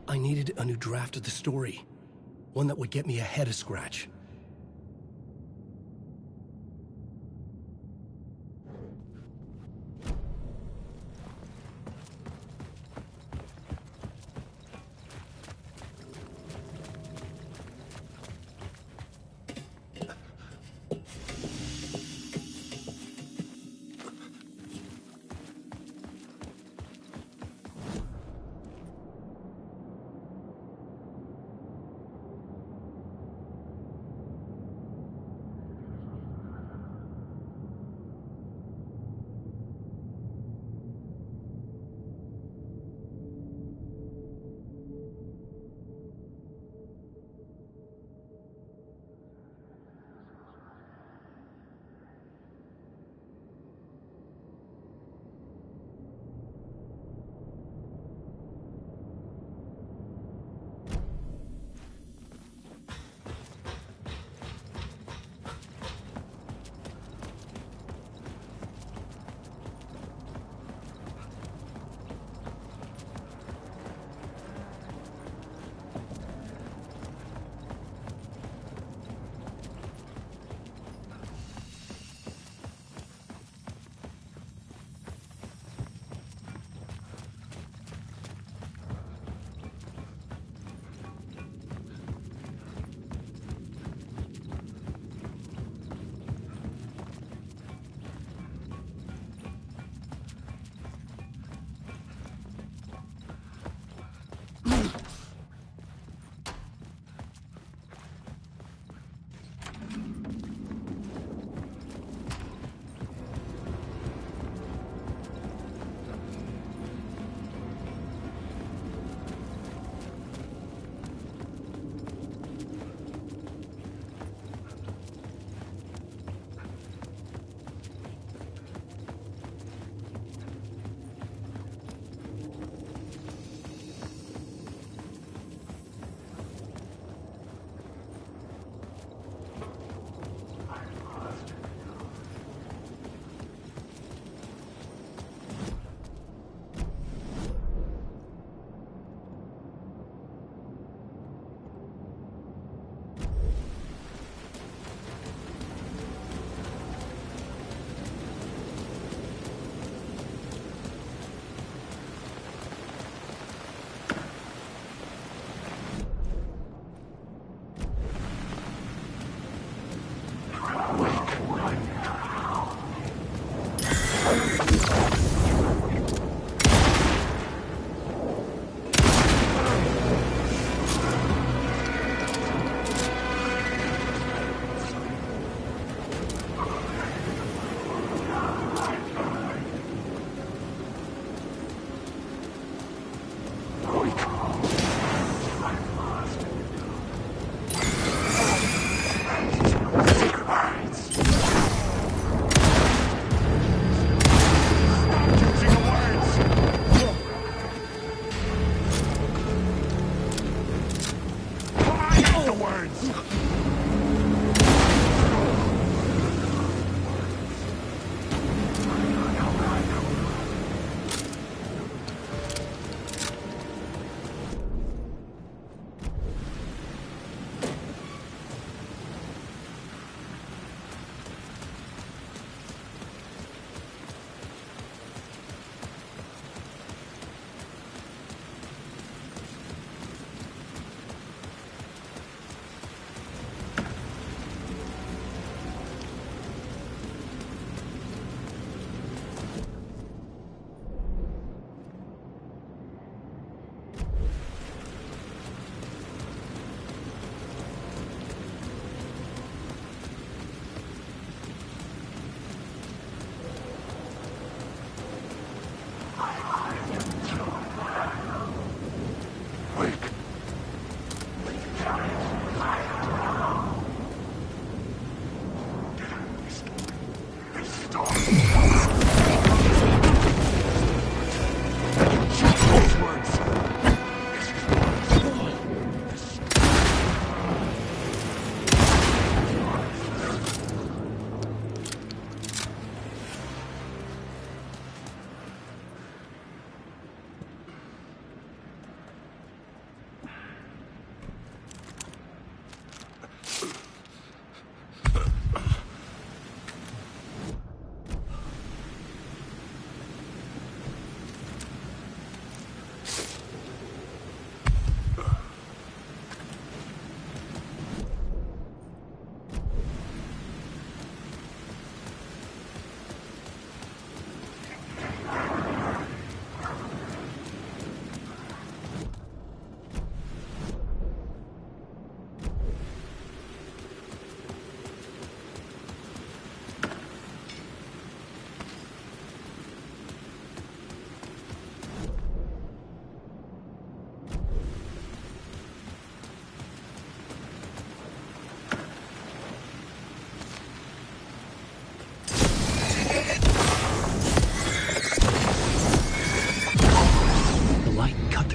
I needed a new draft of the story. One that would get me ahead of Scratch.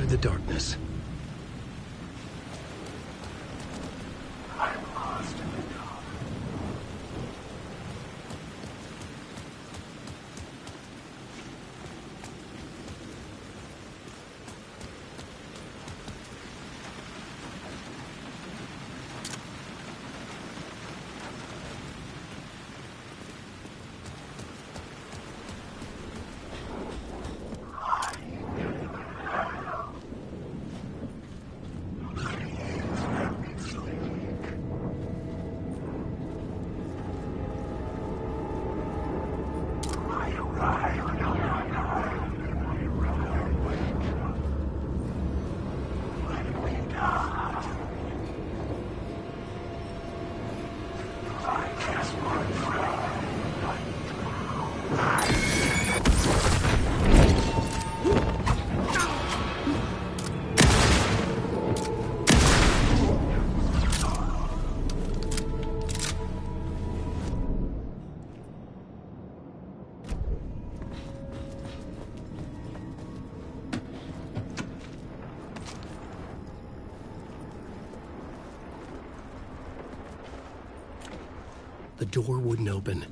The darkness. I'm lost in the dark. The door wouldn't open.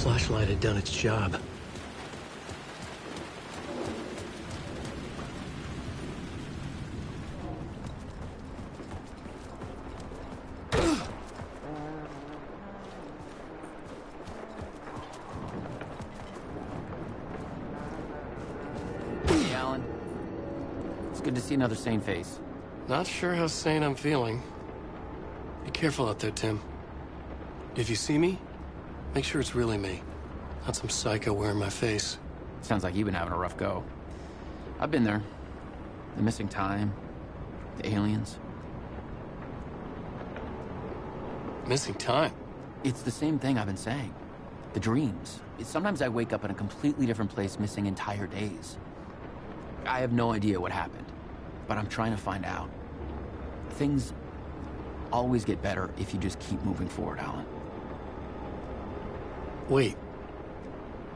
Flashlight had done its job. Hey, Alan. It's good to see another sane face. Not sure how sane I'm feeling. Be careful out there, Tim. If you see me, make sure it's really me, not some psycho wearing my face. Sounds like you've been having a rough go. I've been there. The missing time, the aliens. Missing time? It's the same thing I've been saying. The dreams. Sometimes I wake up in a completely different place, missing entire days. I have no idea what happened, but I'm trying to find out. Things always get better if you just keep moving forward, Alan. Wait.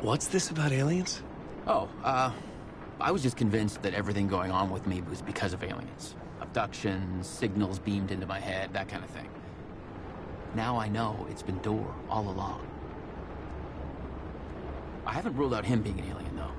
What's this about aliens? Oh, I was just convinced that everything going on with me was because of aliens. Abductions, signals beamed into my head, that kind of thing. Now I know it's been Door all along. I haven't ruled out him being an alien, though.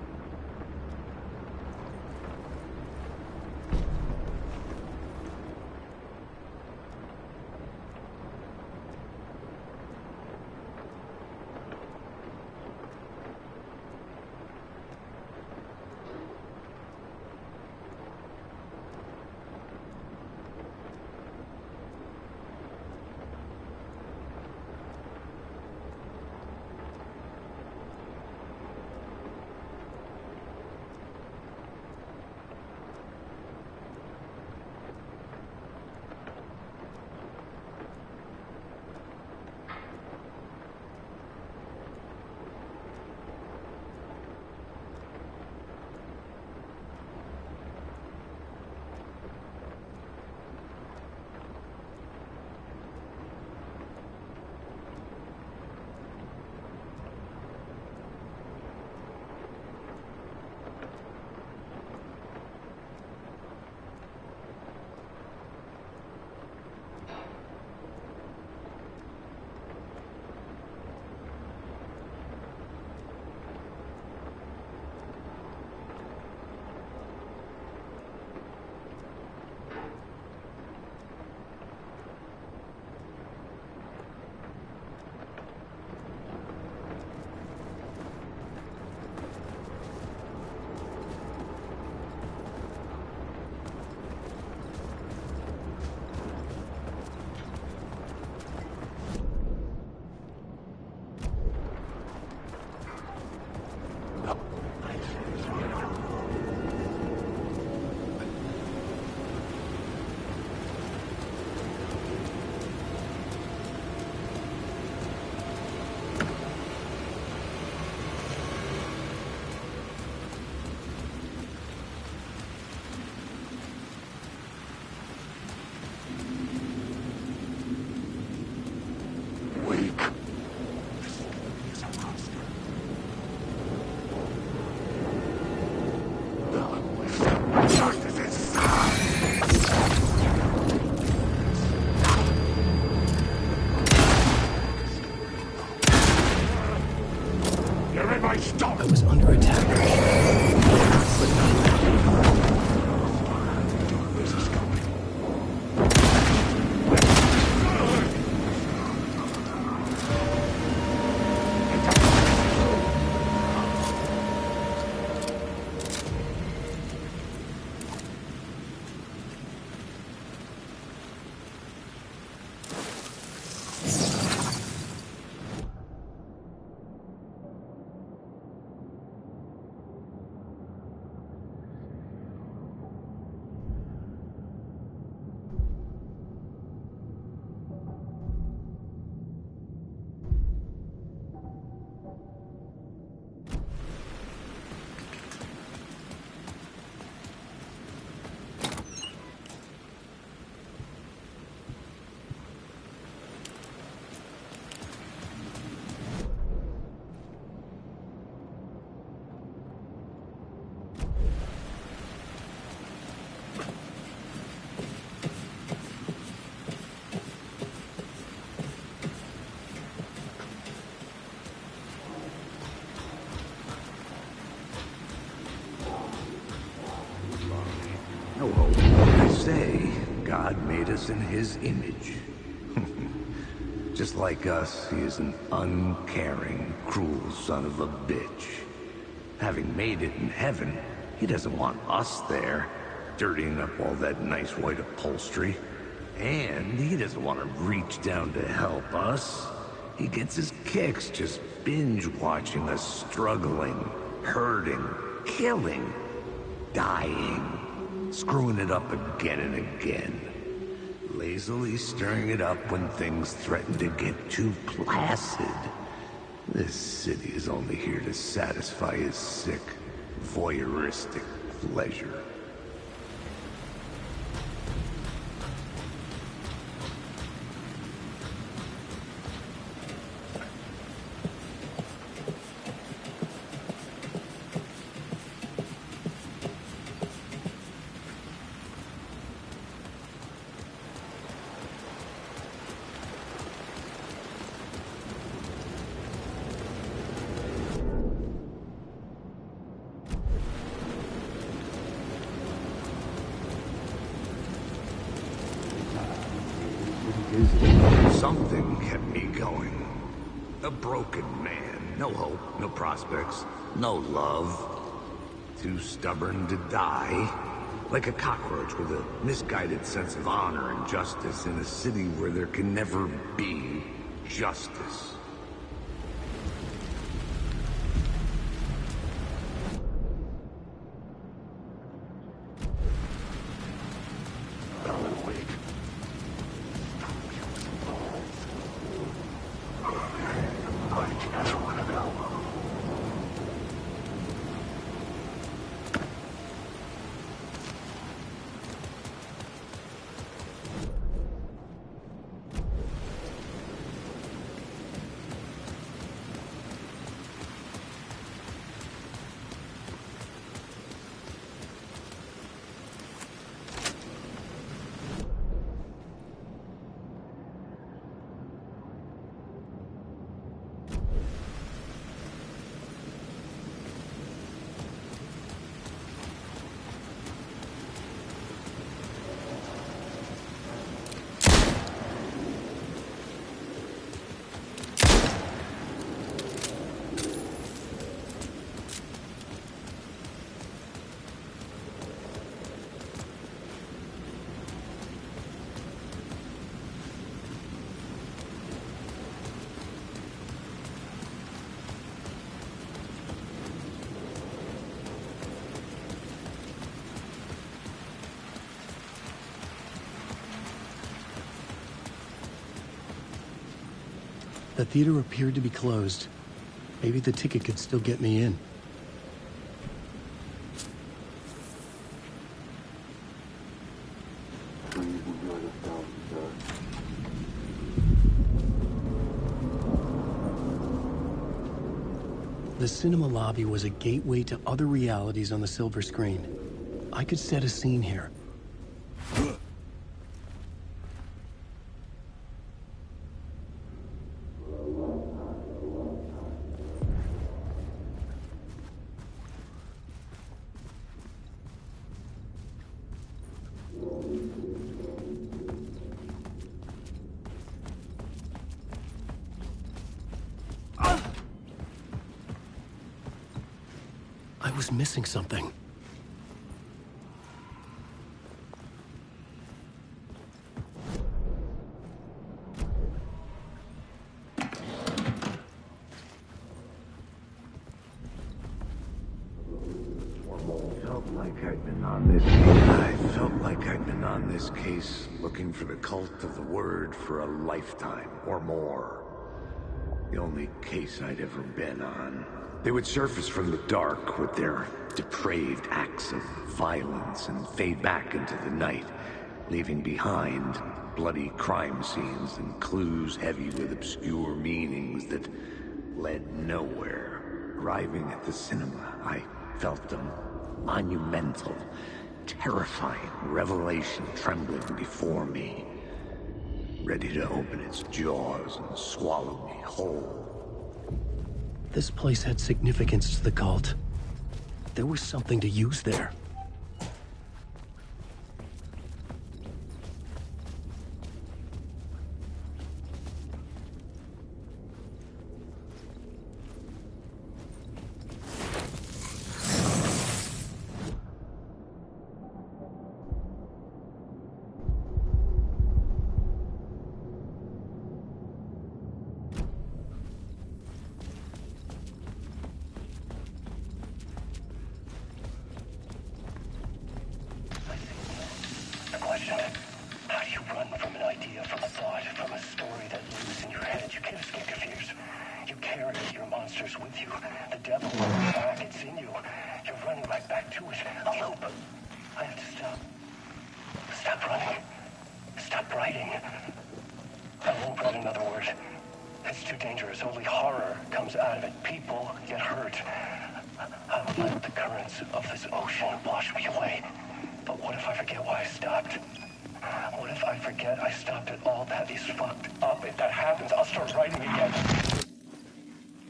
under attack. But not now. Where's this going? No hope. I say, God made us in his image. Just like us, he is an uncaring, cruel son of a bitch. Having made it in heaven, he doesn't want us there, dirtying up all that nice white upholstery. And he doesn't want to reach down to help us. He gets his kicks just binge-watching us struggling, hurting, killing, dying. Screwing it up again and again. Lazily stirring it up when things threaten to get too placid. This city is only here to satisfy his sick, voyeuristic pleasure. Something kept me going. A broken man. No hope, no prospects, no love. Too stubborn to die. Like a cockroach with a misguided sense of honor and justice in a city where there can never be justice. The theater appeared to be closed. Maybe the ticket could still get me in. The cinema lobby was a gateway to other realities on the silver screen. I could set a scene here. I was missing something. I felt like I'd been on this case looking for the cult of the word for a lifetime or more. The only case I'd ever been on. They would surface from the dark with their depraved acts of violence and fade back into the night, leaving behind bloody crime scenes and clues heavy with obscure meanings that led nowhere. Arriving at the cinema, I felt a monumental, terrifying revelation trembling before me, ready to open its jaws and swallow me whole. This place had significance to the cult. There was something to use there.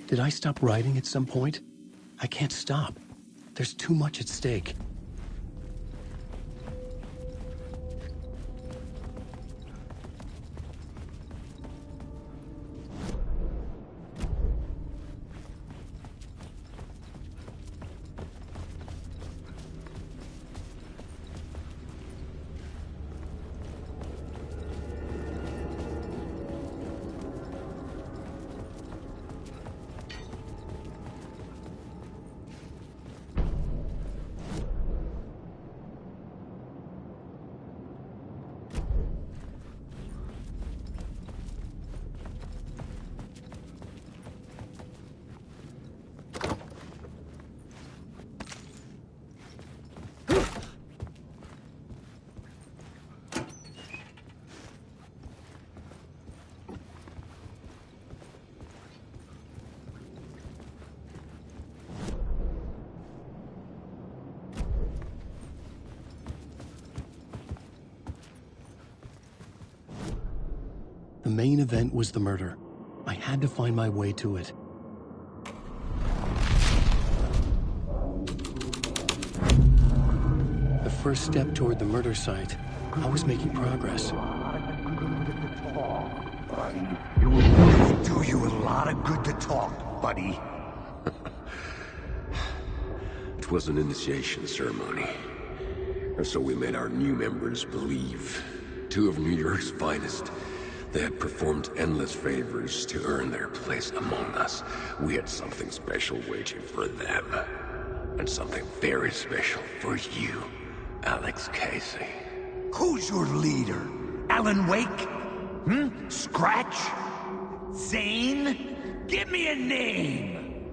Did I stop writing at some point? I can't stop. There's too much at stake. The main event was the murder. I had to find my way to it. The first step toward the murder site. I was making progress. It will really do you a lot of good to talk, buddy. It was an initiation ceremony. Or so we made our new members believe. 2 of New York's finest. They had performed endless favors to earn their place among us. We had something special waiting for them. And something very special for you, Alex Casey. Who's your leader? Alan Wake? Scratch? Zane? Give me a name!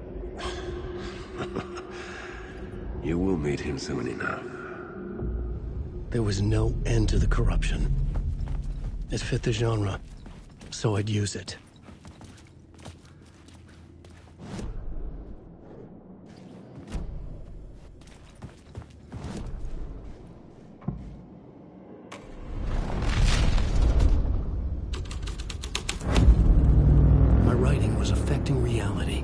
You will meet him soon enough. There was no end to the corruption. It fit the genre, so I'd use it. My writing was affecting reality.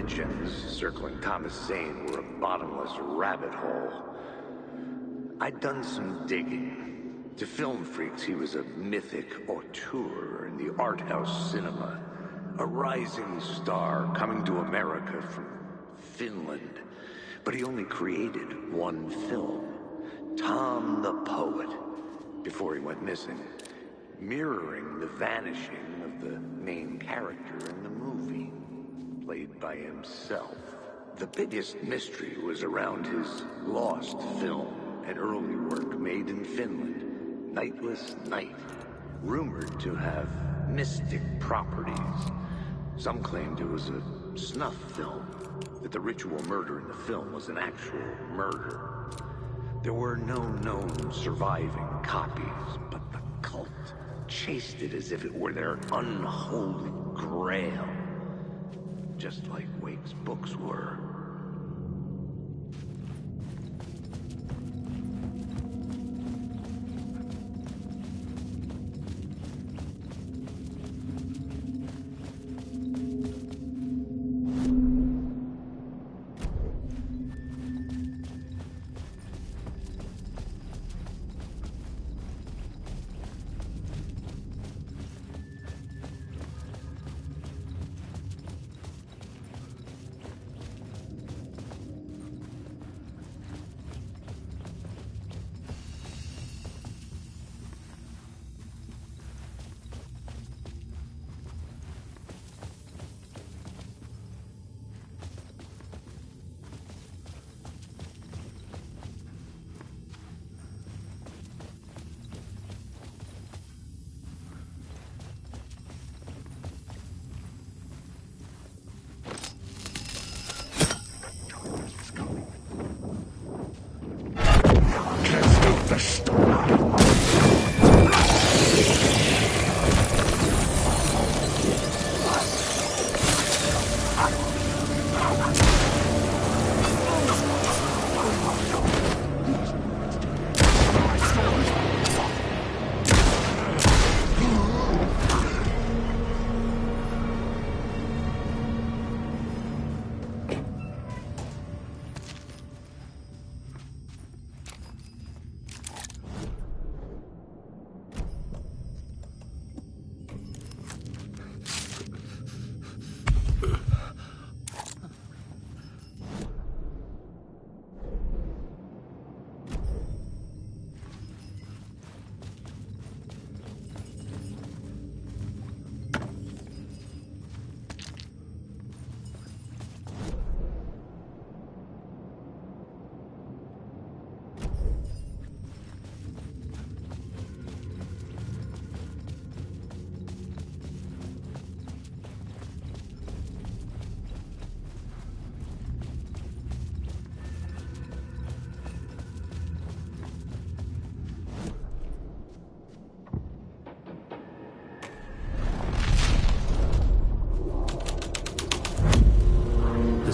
mentions circling Thomas Zane were a bottomless rabbit hole. I'd done some digging. To film freaks, he was a mythic auteur in the art house cinema. A rising star coming to America from Finland. But he only created one film, Tom the Poet, before he went missing, mirroring the vanishing of the main character in the movie, played by himself. The biggest mystery was around his lost film, an early work made in Finland, Nightless Night, rumored to have mystic properties. Some claimed it was a snuff film, that the ritual murder in the film was an actual murder. There were no known surviving copies, but the cult chased it as if it were their unholy grail, just like Wake's books were.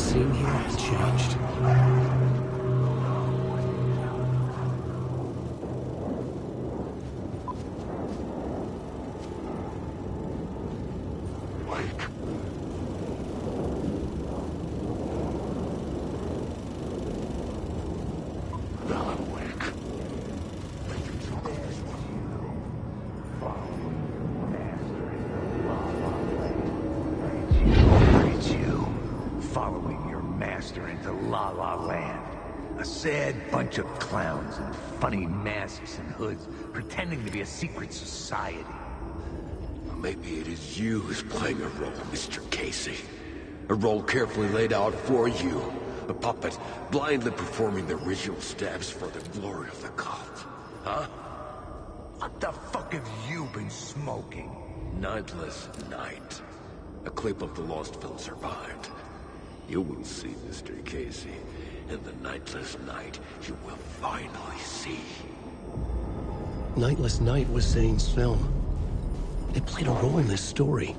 scene here has changed. Sad bunch of clowns in funny masks and hoods, pretending to be a secret society. Maybe it is you who's playing a role, Mr. Casey. A role carefully laid out for you. A puppet blindly performing the ritual steps for the glory of the cult. Huh? What the fuck have you been smoking? Nightless Night. A clip of the lost film survived. You will see, Mr. Casey. In the Nightless Night, you will finally see. Nightless Night was Zane's film. It played a role in this story.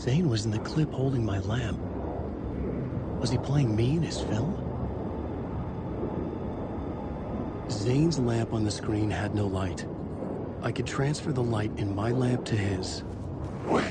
Zane was in the clip holding my lamp. Was he playing me in his film? Zane's lamp on the screen had no light. I could transfer the light in my lamp to his. Wait.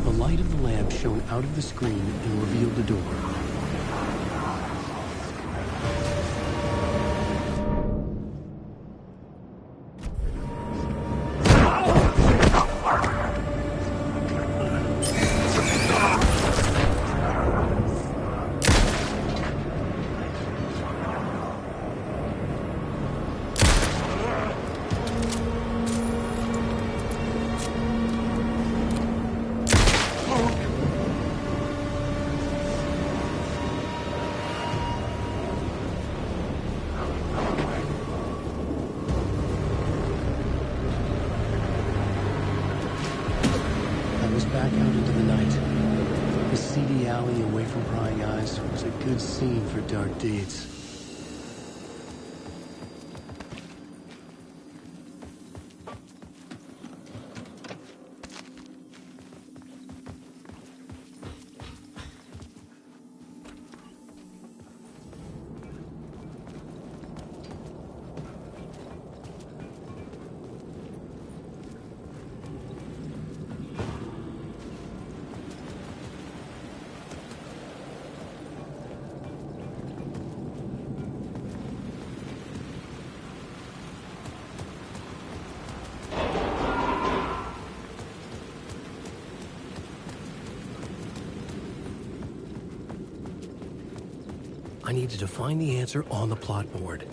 The light of the lamp shone out of the screen and revealed the door. Back out into the night. The seedy alley away from prying eyes was a good scene for dark deeds. I needed to find the answer on the plot board.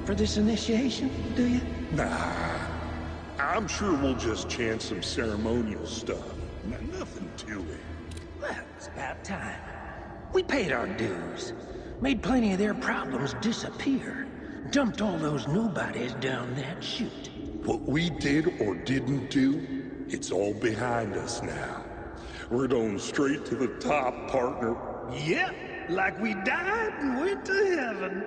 For this initiation, do you? Nah. I'm sure we'll just chant some ceremonial stuff. Nothing to it. Well, it's about time. We paid our dues. Made plenty of their problems disappear. Dumped all those nobodies down that chute. What we did or didn't do, it's all behind us now. We're going straight to the top, partner. Yep, like we died and went to heaven.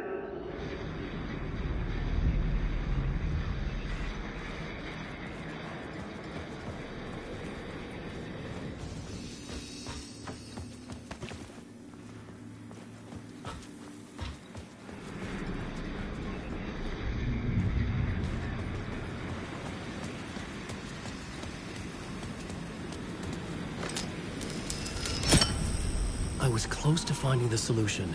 I was close to finding the solution.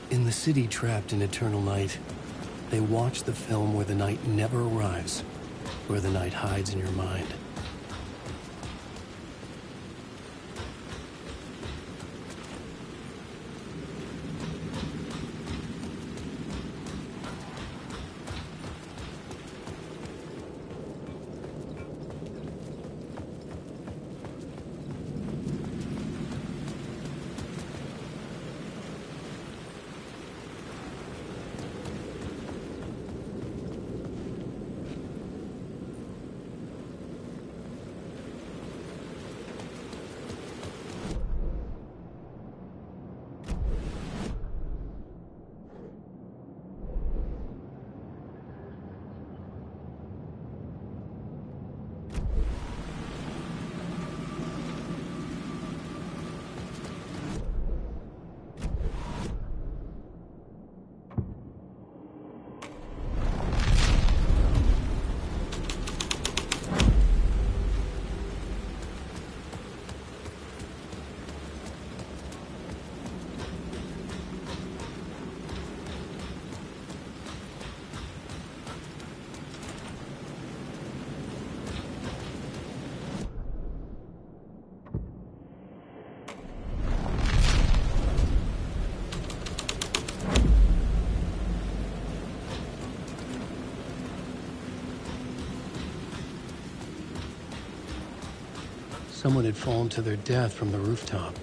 In the city trapped in eternal night, they watch the film where the night never arrives, where the night hides in your mind. Someone had fallen to their death from the rooftop.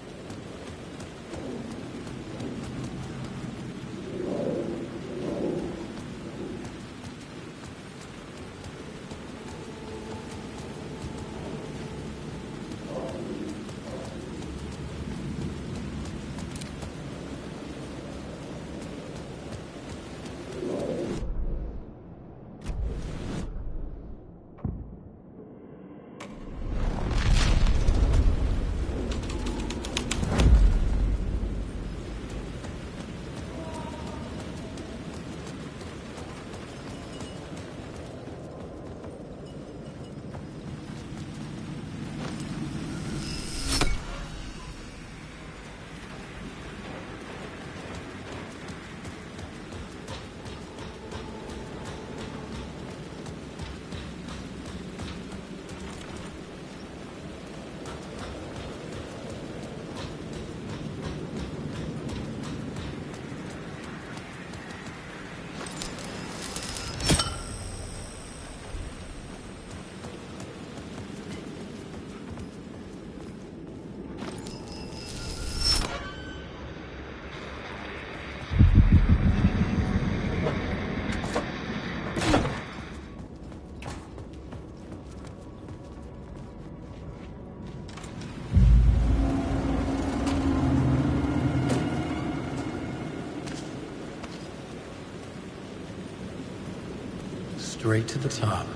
Straight to the top.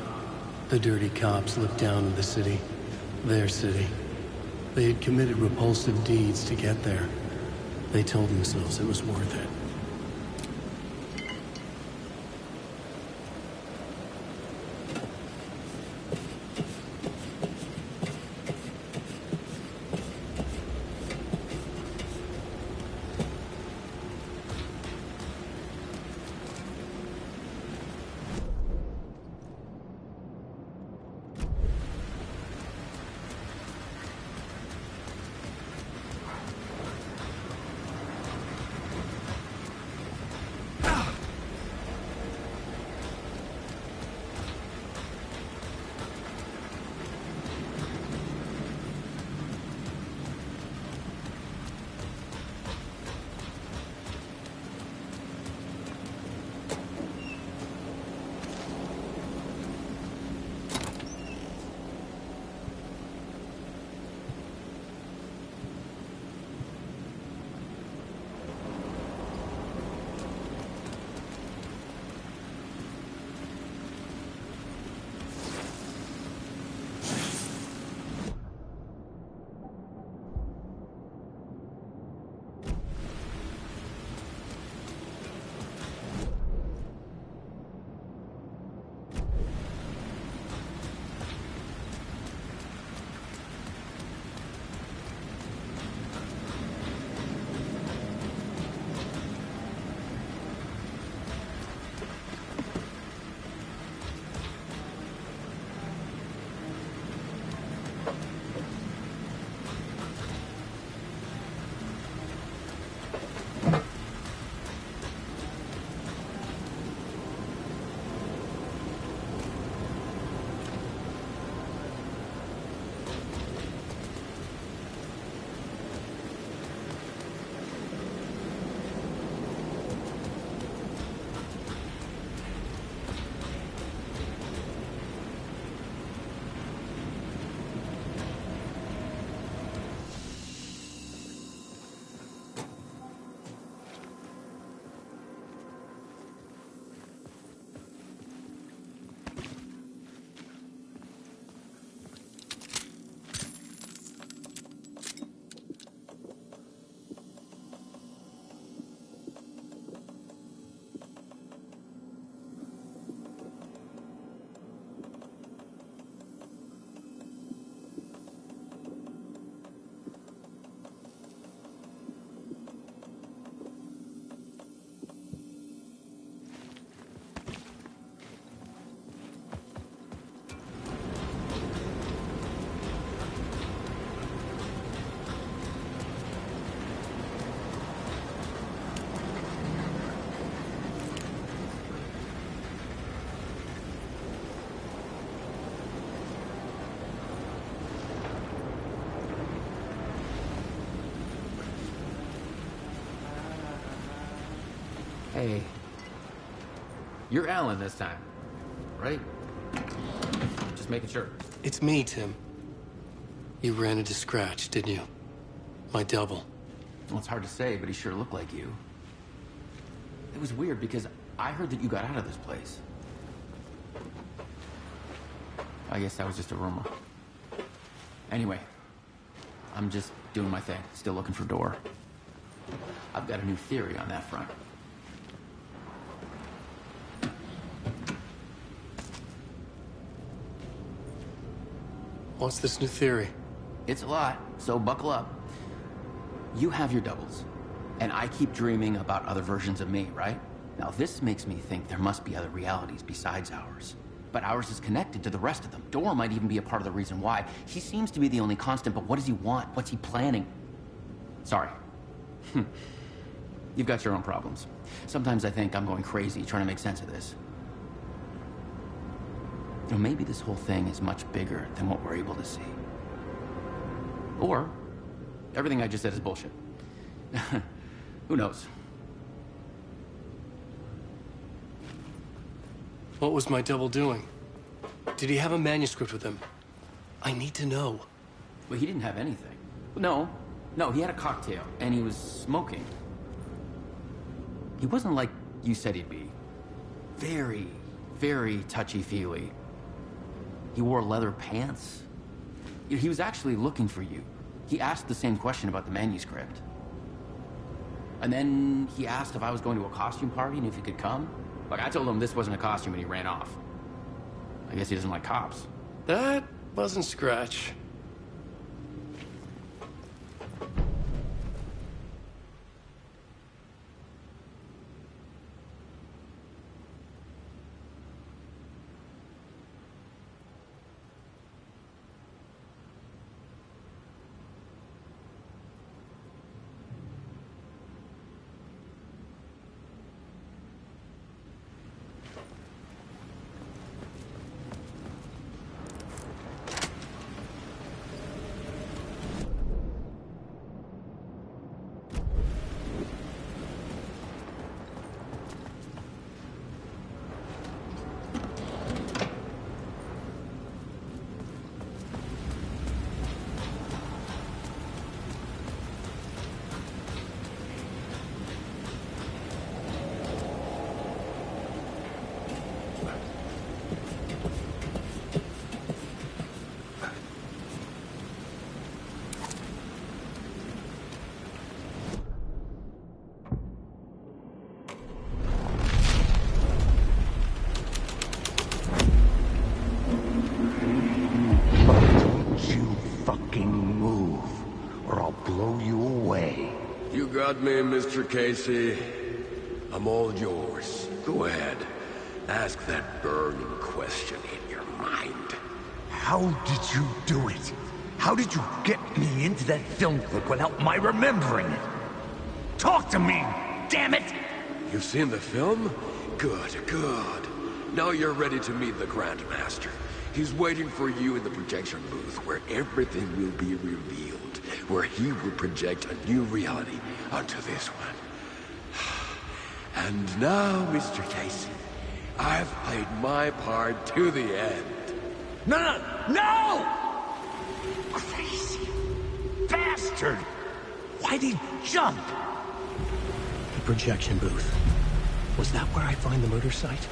The dirty cops looked down on the city. Their city. They had committed repulsive deeds to get there. They told themselves it was worth it. Hey. You're Alan this time, right? Just making sure. It's me, Tim. You ran into Scratch, didn't you? My double. Well, it's hard to say, but he sure looked like you. It was weird because I heard that you got out of this place. I guess that was just a rumor. Anyway, I'm just doing my thing, still looking for Door. I've got a new theory on that front. What's this new theory? It's a lot, so buckle up. You have your doubles, and I keep dreaming about other versions of me, right? Now this makes me think there must be other realities besides ours. But ours is connected to the rest of them. Door might even be a part of the reason why. He seems to be the only constant, but what does he want? What's he planning? Sorry. You've got your own problems. Sometimes I think I'm going crazy trying to make sense of this. You know, maybe this whole thing is much bigger than what we're able to see. Or, everything I just said is bullshit. Who knows? What was my double doing? Did he have a manuscript with him? I need to know. Well, he didn't have anything. No, he had a cocktail, and he was smoking. He wasn't like you said he'd be. Very, very touchy-feely. He wore leather pants. He was actually looking for you. He asked the same question about the manuscript. And then he asked if I was going to a costume party and if he could come. Like, I told him this wasn't a costume and he ran off. I guess he doesn't like cops. That wasn't Scratch. Got me, Mr. Casey. I'm all yours. Go ahead. Ask that burning question in your mind. How did you do it? How did you get me into that film clip without my remembering it? Talk to me, damn it! You've seen the film? Good, good. Now you're ready to meet the Grandmaster. He's waiting for you in the projection booth where everything will be revealed, where he will project a new reality onto this one. And now, Mr. Casey, I've played my part to the end. No! Crazy bastard! Why'd he jump? The projection booth. Was that where I find the murder site?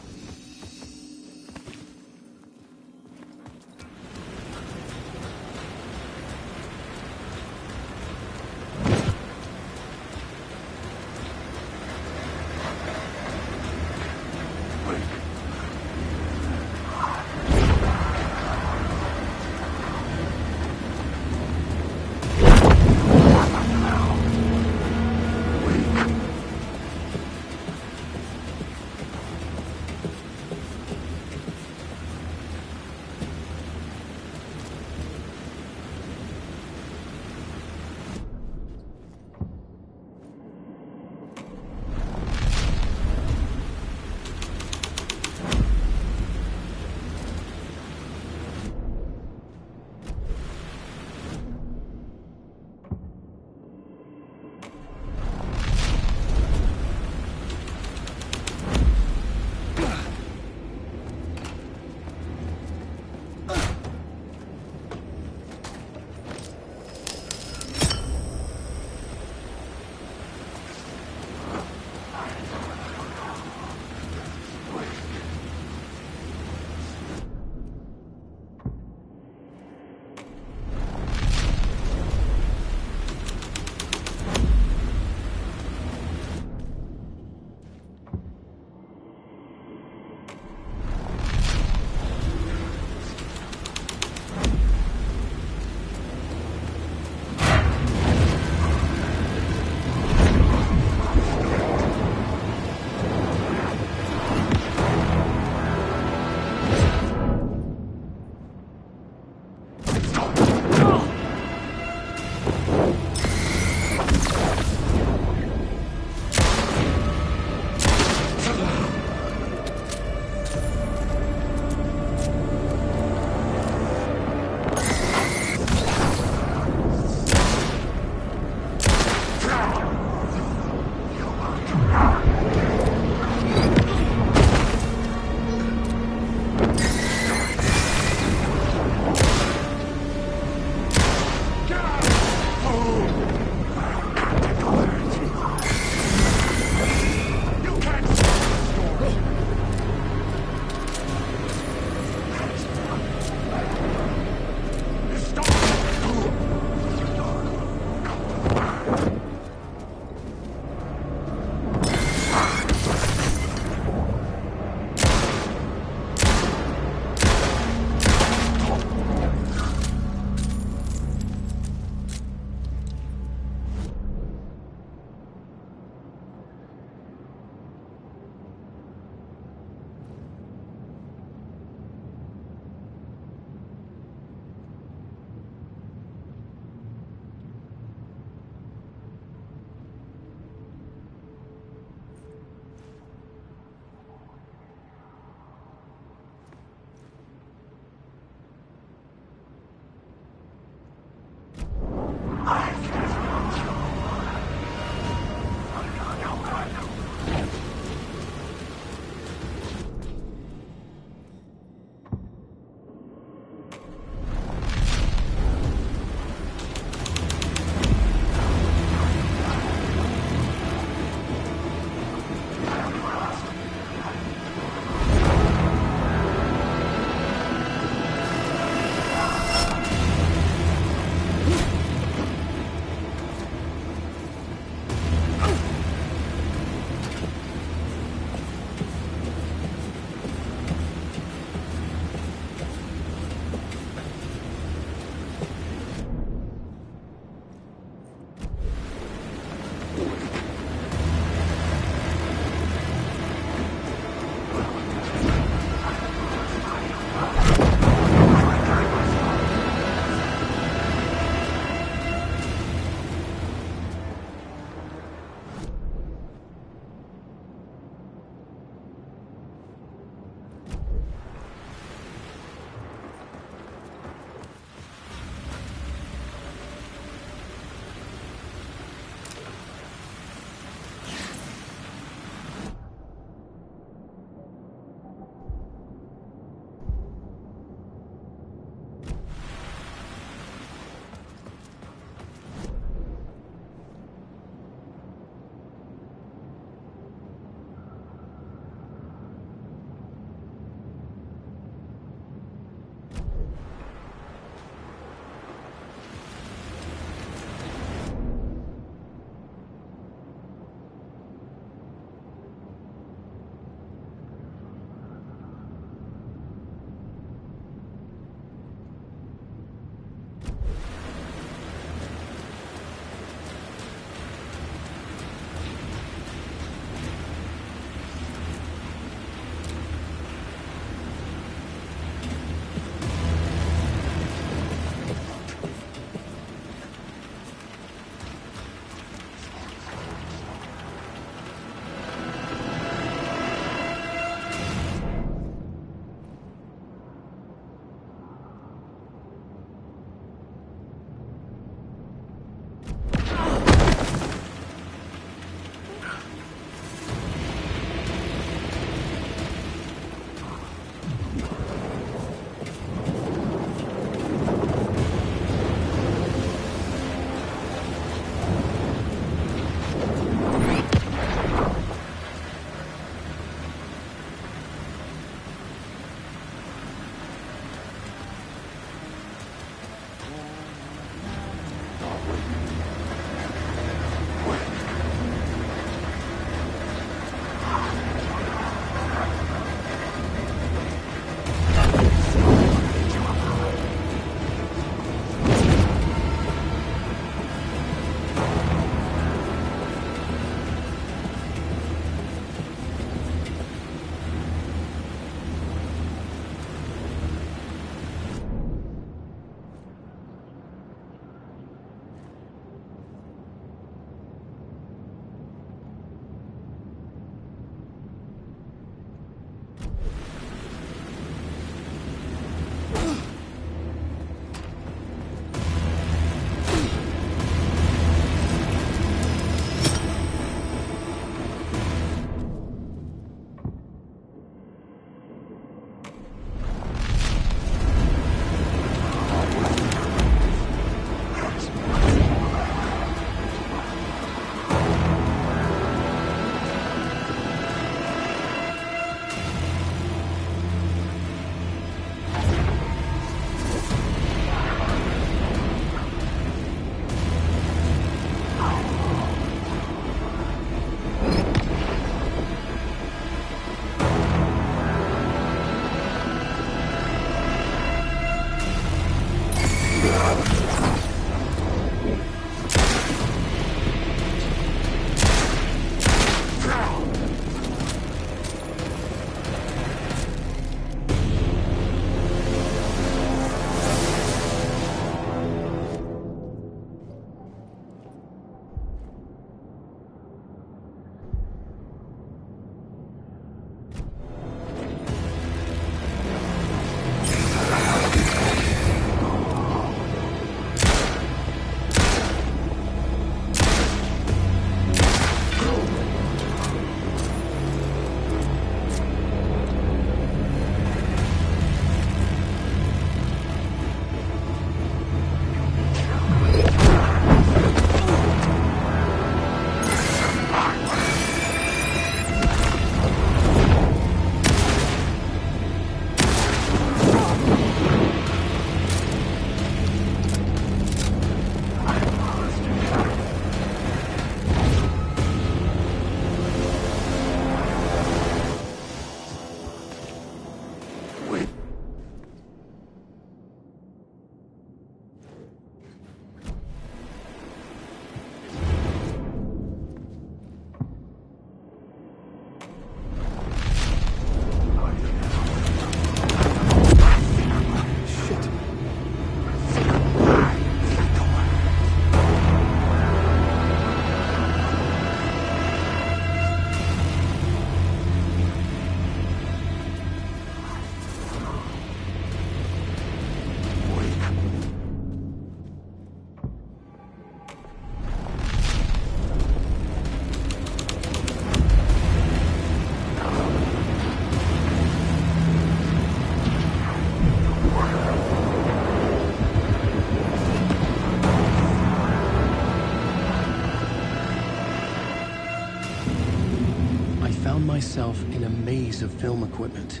found myself in a maze of film equipment.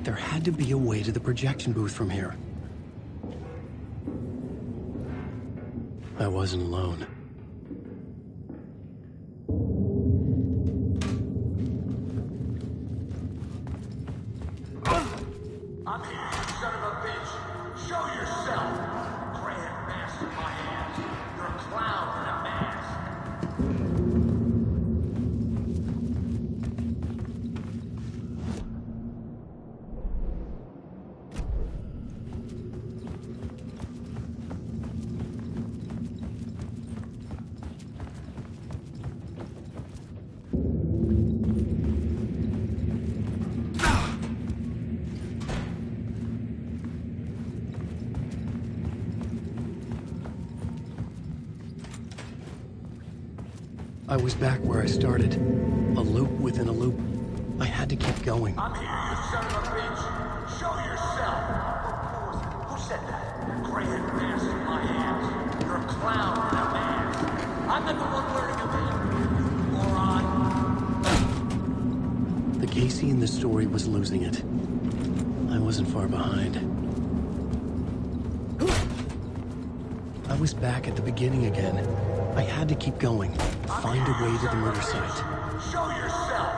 There had to be a way to the projection booth from here. I wasn't alone. I'm here, you son of a bitch. Show yourself. Grand mask in my hands. You're a clown in a mask. I was back where I started. A loop within a loop. I had to keep going. I'm here, you son of a bitch. Show yourself. Who said that? Grand mask in my hands. You're a clown in a mask. I'm not the one wearing a mask, you moron. The Casey in the story was losing it. I wasn't far behind. I was back at the beginning again. I had to keep going. Find a way to the murder site. Show yourself!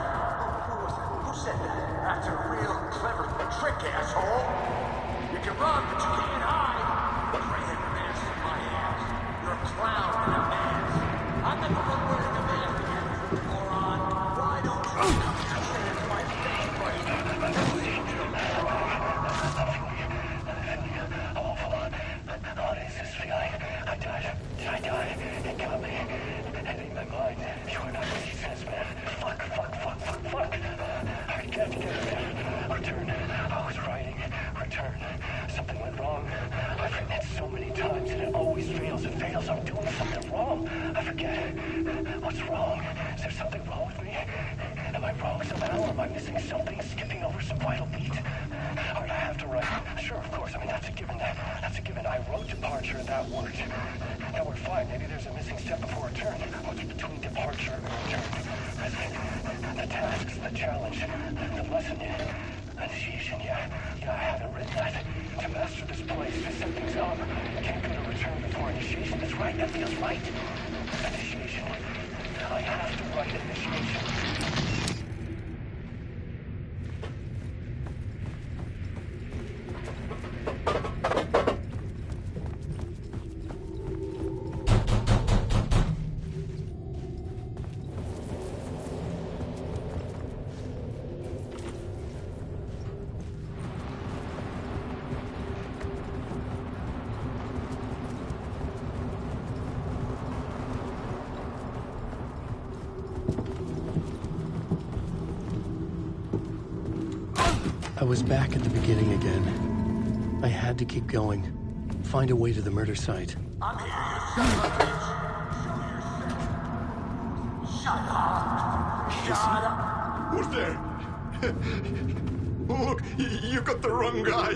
Who said that? That's a real clever trick, asshole! You can run, but you can't hide! Grand mask in my hands. You're a clown in a mask. I'm not the one wearing a mask again, you moron! Why don't you stand in my face, buddy? What is this feeling? I died. Did I die? It got me. And in my mind, you are not Jesus, man. Fuck. I can't get it. Return. I was writing. Return. Something went wrong. I've written it so many times and it always fails. It fails. I'm doing something wrong. I forget. What's wrong? Is there something wrong with me? Am I wrong somehow? Am I missing something? Skipping over some vital beat? Alright, I have to write. Sure, of course. I mean, that's a given. That's a given. I wrote departure and that worked. Now we're fine. Maybe there's a missing step before return. What's between departure and return? The tasks, the challenge, the lesson, initiation, yeah, I haven't written that. To master this place, to set things up, can't go to return before initiation. That's right, that feels right. Initiation. I have to write initiation. I was back at the beginning again. I had to keep going. Find a way to the murder site. I'm here, you son of a bitch. Shut up. Shut up. Who's there? Look, you got the wrong guy.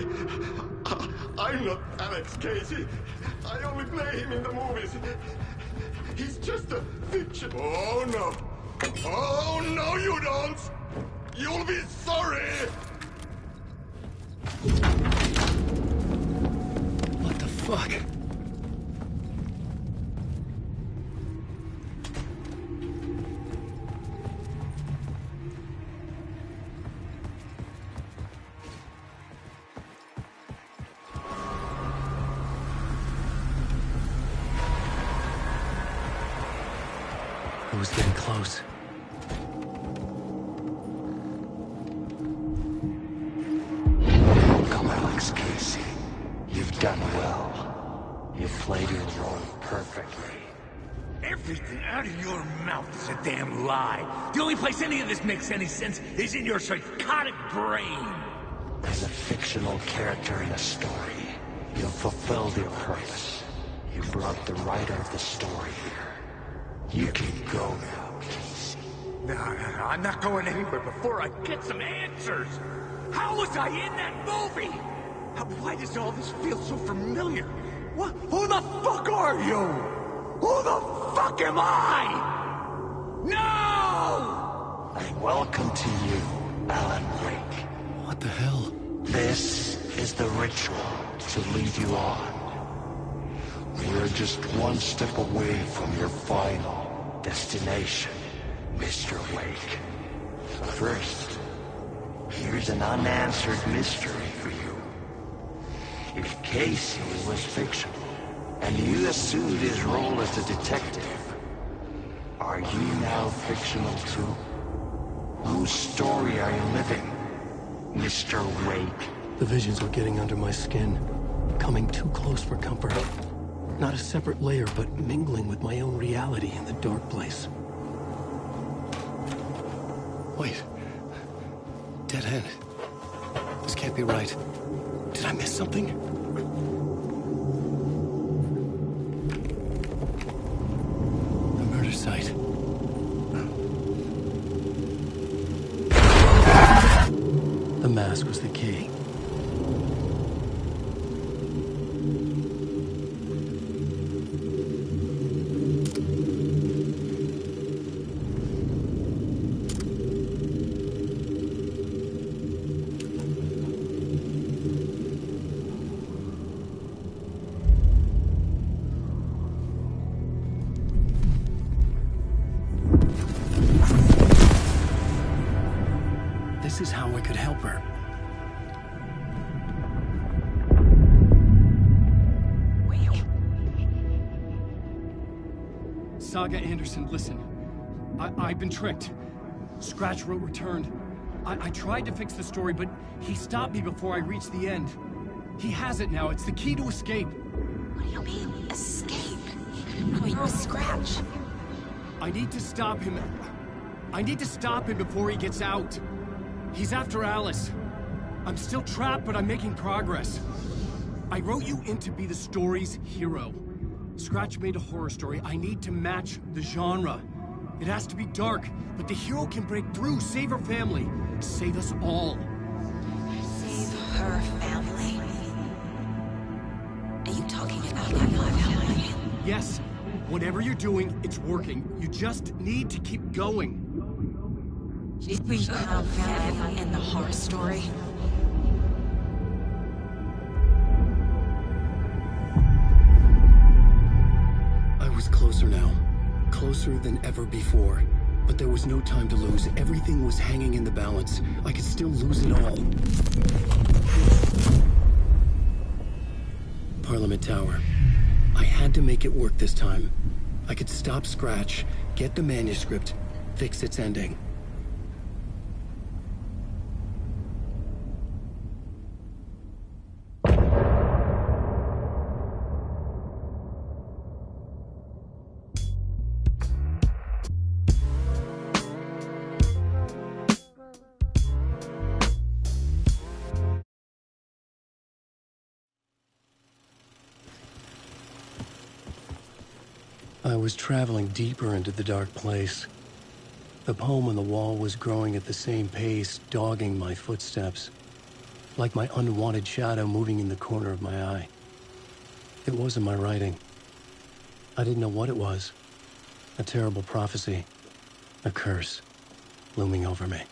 I'm not Alex Casey. I only play him in the movies. He's just a fiction. Oh, no. Oh, no, you don't. You'll be sorry. What the fuck? I was getting close. Welcome, Alex Casey. You've done well. You've played your role perfectly. Everything out of your mouth is a damn lie. The only place any of this makes any sense is in your psychotic brain. As a fictional character in a story, you've fulfilled your purpose. You brought the writer of the story here. You can go now, Casey. No, I'm not going anywhere before I get some answers. How was I in that movie? Why does all this feel so familiar? What? Who the fuck are you? Who the fuck am I? No! And welcome to you, Alan Wake. What the hell? This is the ritual to lead you on. We're just one step away from your final destination, Mr. Wake. First, here's an unanswered mystery for you. If Casey was fictional, and you assumed his role as a detective, are you now fictional too? Whose story are you living, Mr. Wake? The visions were getting under my skin, coming too close for comfort. Not a separate layer, but mingling with my own reality in the dark place. Wait. Dead end. This can't be right. Did I miss something? The murder site. The mask was the key. This is how I could help her. Saga Anderson, listen. I've been tricked. Scratch wrote returned. I tried to fix the story, but he stopped me before I reached the end. He has it now. It's the key to escape. What do you mean, escape? Oh, you're Scratch. I need to stop him. I need to stop him before he gets out. He's after Alice. I'm still trapped, but I'm making progress. I wrote you in to be the story's hero. Scratch made a horror story. I need to match the genre. It has to be dark, but the hero can break through, save her family, save us all. Save her family? Are you talking about my family? Yes. Whatever you're doing, it's working. You just need to keep going. We found family in the horror story. I was closer now. Closer than ever before. But there was no time to lose. Everything was hanging in the balance. I could still lose it all. Parliament Tower. I had to make it work this time. I could stop Scratch, get the manuscript, fix its ending. I was traveling deeper into the dark place. The poem on the wall was growing at the same pace, dogging my footsteps, like my unwanted shadow moving in the corner of my eye. It wasn't my writing. I didn't know what it was. A terrible prophecy, a curse, looming over me.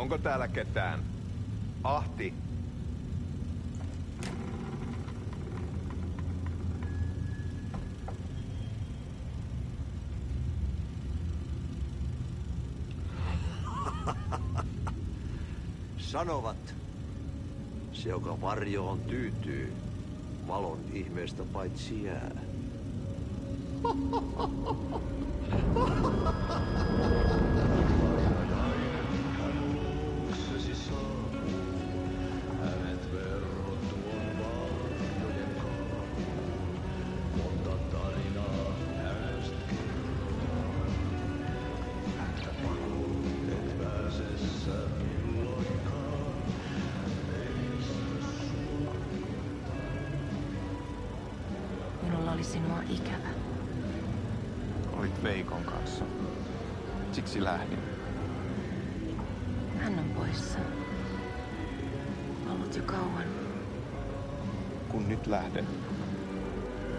Onko täällä ketään? Ahti. Sanovat, se joka varjoon tyytyy, valon ihmeestä paitsi jää. Minulla oli sinua ikävä. Olit Veikon kanssa. Siksi lähdin. Hän on poissa. Ollut jo kauan. Kun nyt lähden,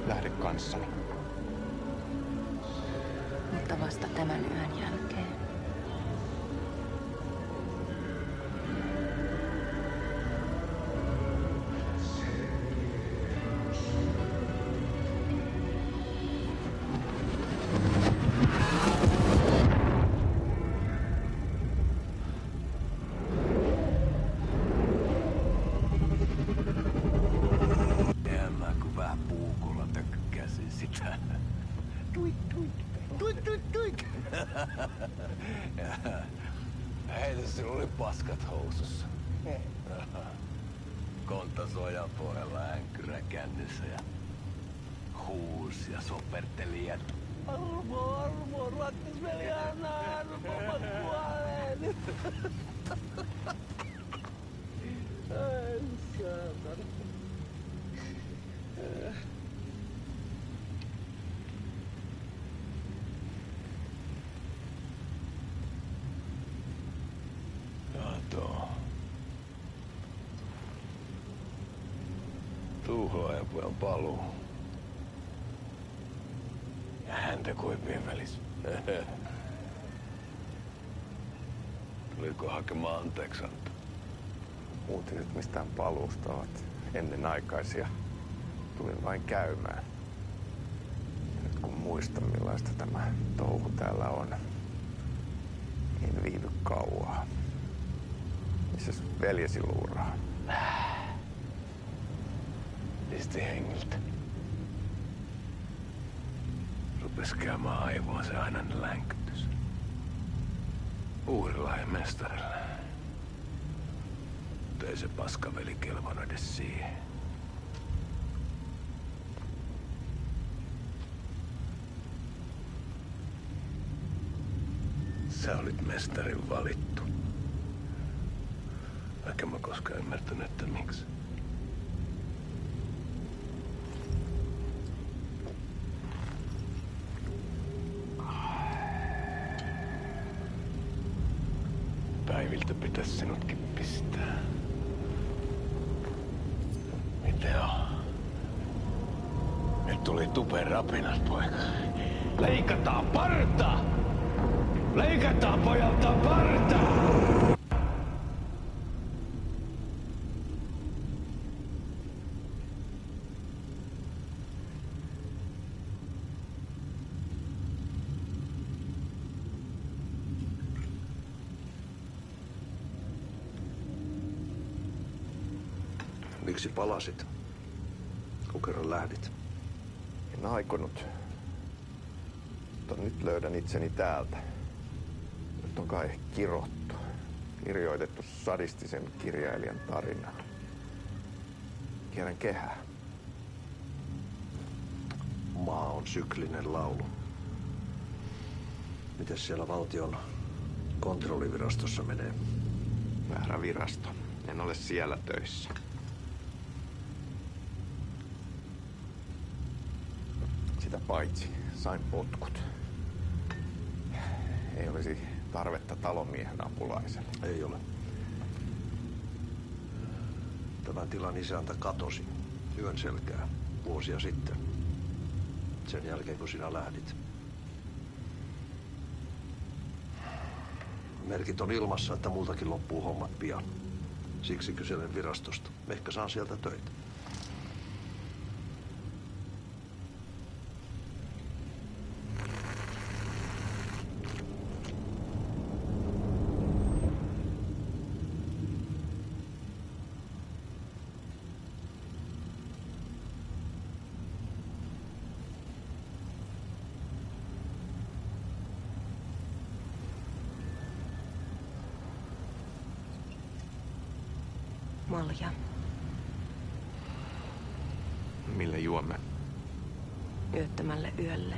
lähde kanssani. Mutta vasta tämän yön jälkeen. Heitä sinulla oli paskat housussa. Konttasuojan pohjalla änkyrä kännissä ja huusi ja soperteli ja armo, rattisveli, anna armo, mä kuolen. Ai saatana. Tuhlaajan pojan paluu. Ja häntä koipien välissä. Tuliko hakemaan anteeksianto? Uutiset mistään paluusta ovat ennenaikaisia. Tulin vain käymään. Nyt kun muistan millaista tämä touhu täällä on, en viivy kauaa. Missäs veljesi luuraa? Pisti hengiltä. Rupes käymään aivoon se ainainen länkytys. Uurilahden mestarille. Mutta ei se paskaveli kelvannut edes siihen. Sä olit mestarin valittu. Vaikka mä koskaan ymmärtänyt, että miksi. Päiviltä pitäis sinutkin pistää. Mitä on? Nyt tuli tupen rapinat, poika. Leikataan parta! Leikataan pojalta parta! Miksi palasit, kun kerran lähdit? En aikonut. Mutta nyt löydän itseni täältä. Nyt on kai kirottu. Kirjoitettu sadistisen kirjailijan tarina. Kierrän kehää. Maa on syklinen laulu. Mites siellä valtion kontrollivirastossa menee? Väärä virasto. En ole siellä töissä. Sitä paitsi sain potkut. Ei olisi tarvetta talonmiehen apulaiselle. Ei ole. Tämän tilan isäntä katosi yön selkää vuosia sitten. Sen jälkeen kun sinä lähdit. Merkit on ilmassa, että multakin loppuu hommat pian. Siksi kyselen virastosta. Ehkä saan sieltä töitä. Malja. Mille juomme? Yöttömälle yölle.